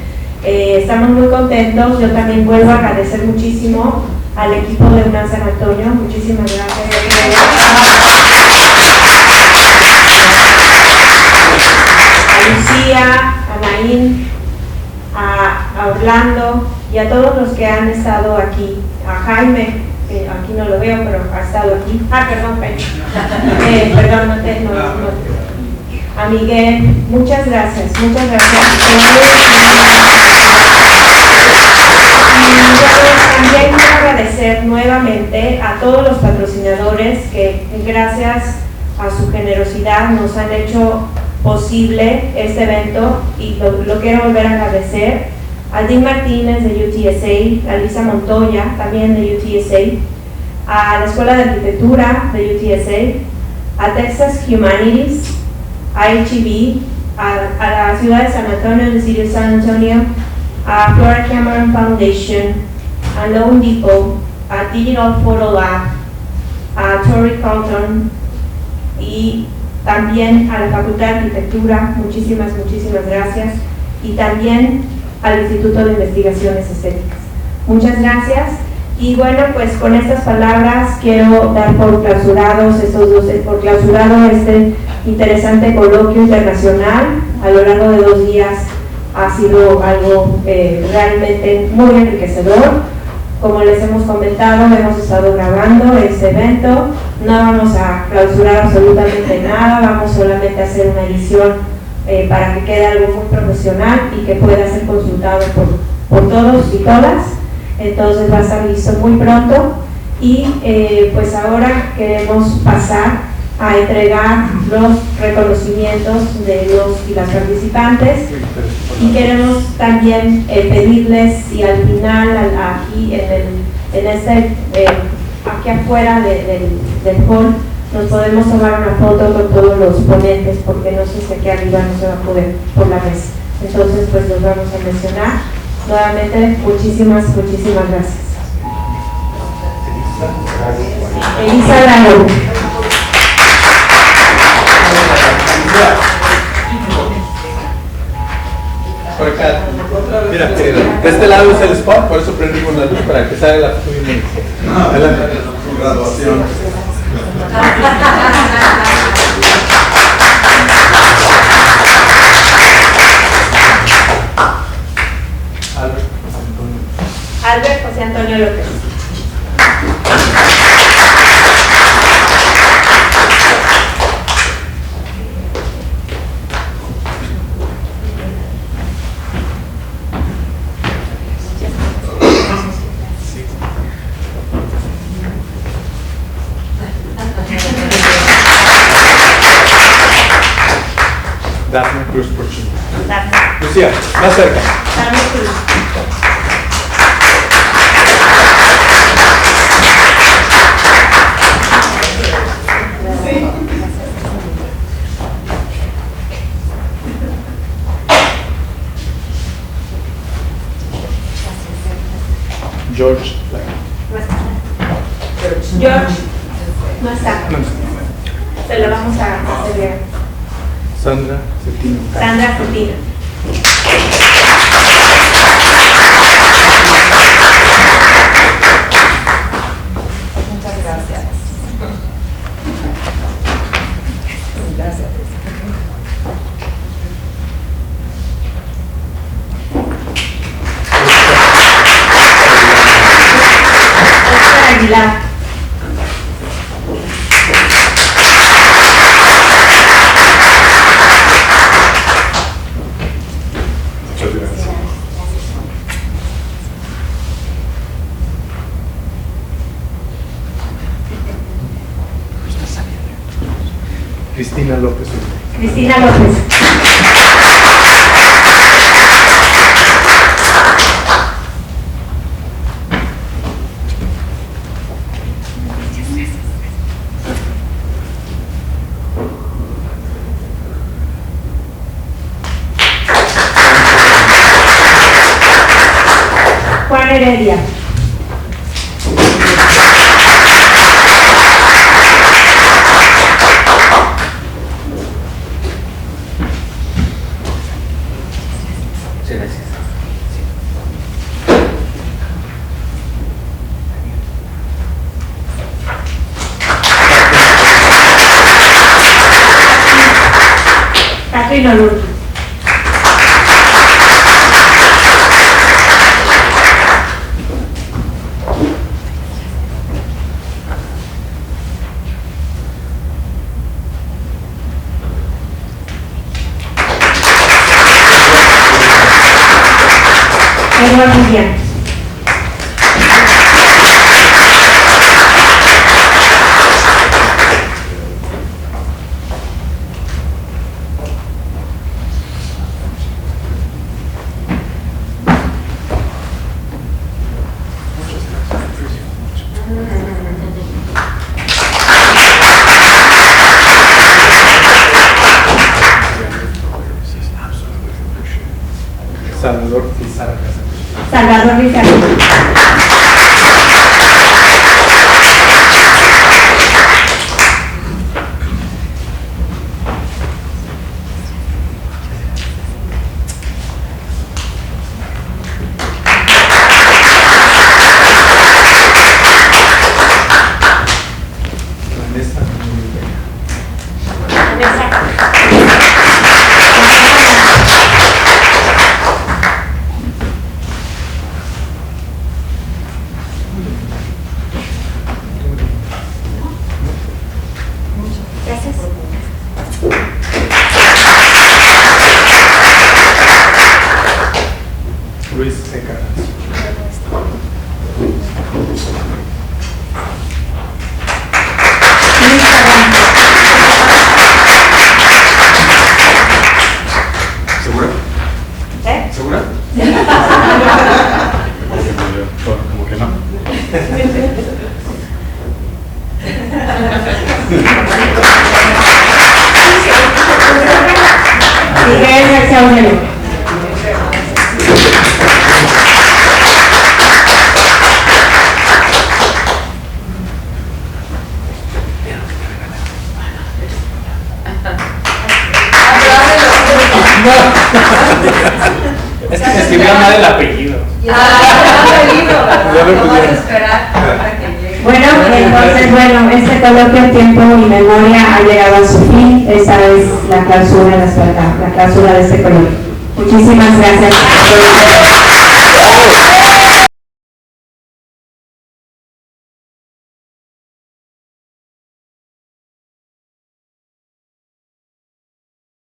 Estamos muy contentos. Yo también vuelvo a agradecer muchísimo al equipo de UNAM San Antonio, muchísimas gracias. A Lucía, a Naín, a Orlando y a todos los que han estado aquí, a Jaime, aquí no lo veo, pero ha estado aquí. Perdón, perdón, a Miguel, muchas gracias. Y también quiero agradecer nuevamente a todos los patrocinadores que gracias a su generosidad nos han hecho posible este evento, y lo quiero volver a agradecer a Dean Martínez de UTSA, a Lisa Montoya también de UTSA, a la Escuela de Arquitectura de UTSA, a Texas Humanities, a HEB, a la ciudad de San Antonio, the City of San Antonio, a Flora Cameron Foundation, a Loan Depot, a Digital Photo Lab, a Torrey Carlton y también a la Facultad de Arquitectura. Muchísimas gracias, y también al Instituto de Investigaciones Estéticas. Muchas gracias, Y bueno, pues con estas palabras quiero dar por clausurado este interesante coloquio internacional. A lo largo de 2 días ha sido algo realmente muy enriquecedor. Como les hemos comentado, hemos estado grabando este evento. No vamos a clausurar absolutamente nada, vamos solamente a hacer una edición para que quede algo muy profesional y que pueda ser consultado por todos y todas. Entonces va a estar listo muy pronto y pues ahora queremos pasar a entregar los reconocimientos de los y las participantes y queremos también pedirles si al final aquí aquí afuera del hall nos podemos tomar una foto con todos los ponentes, porque no sé si aquí arriba no se va a poder por la mesa. Entonces pues los vamos a mencionar. Nuevamente, muchísimas gracias. Elisa Grano. Por acá. Mira, de este lado es el spot, por eso prendimos la luz para que salga la foto bien. Adelante. Graduación. Albert José Antonio López. Dafne Cruz Porchino. Dafne. Lucía, más cerca. Dafne Cruz. George. George no está. Se lo vamos a hacer. Sandra Cetina. Sandra Cetina. Muchas gracias. Gracias. Oscar Aguilar. Cristina López. Cristina López. Juan Heredia. Catherine Olur. Edward Vivian. Salvador Pizarro. Salvador Pizarro. Rogelio. Es que me escribieron mal el apellido. No vas a esperar hasta que llegue. Bueno, entonces, este coloquio Tiempo y Memoria ha llegado a su fin. Esa es la clausura de este coloquio. Muchísimas gracias.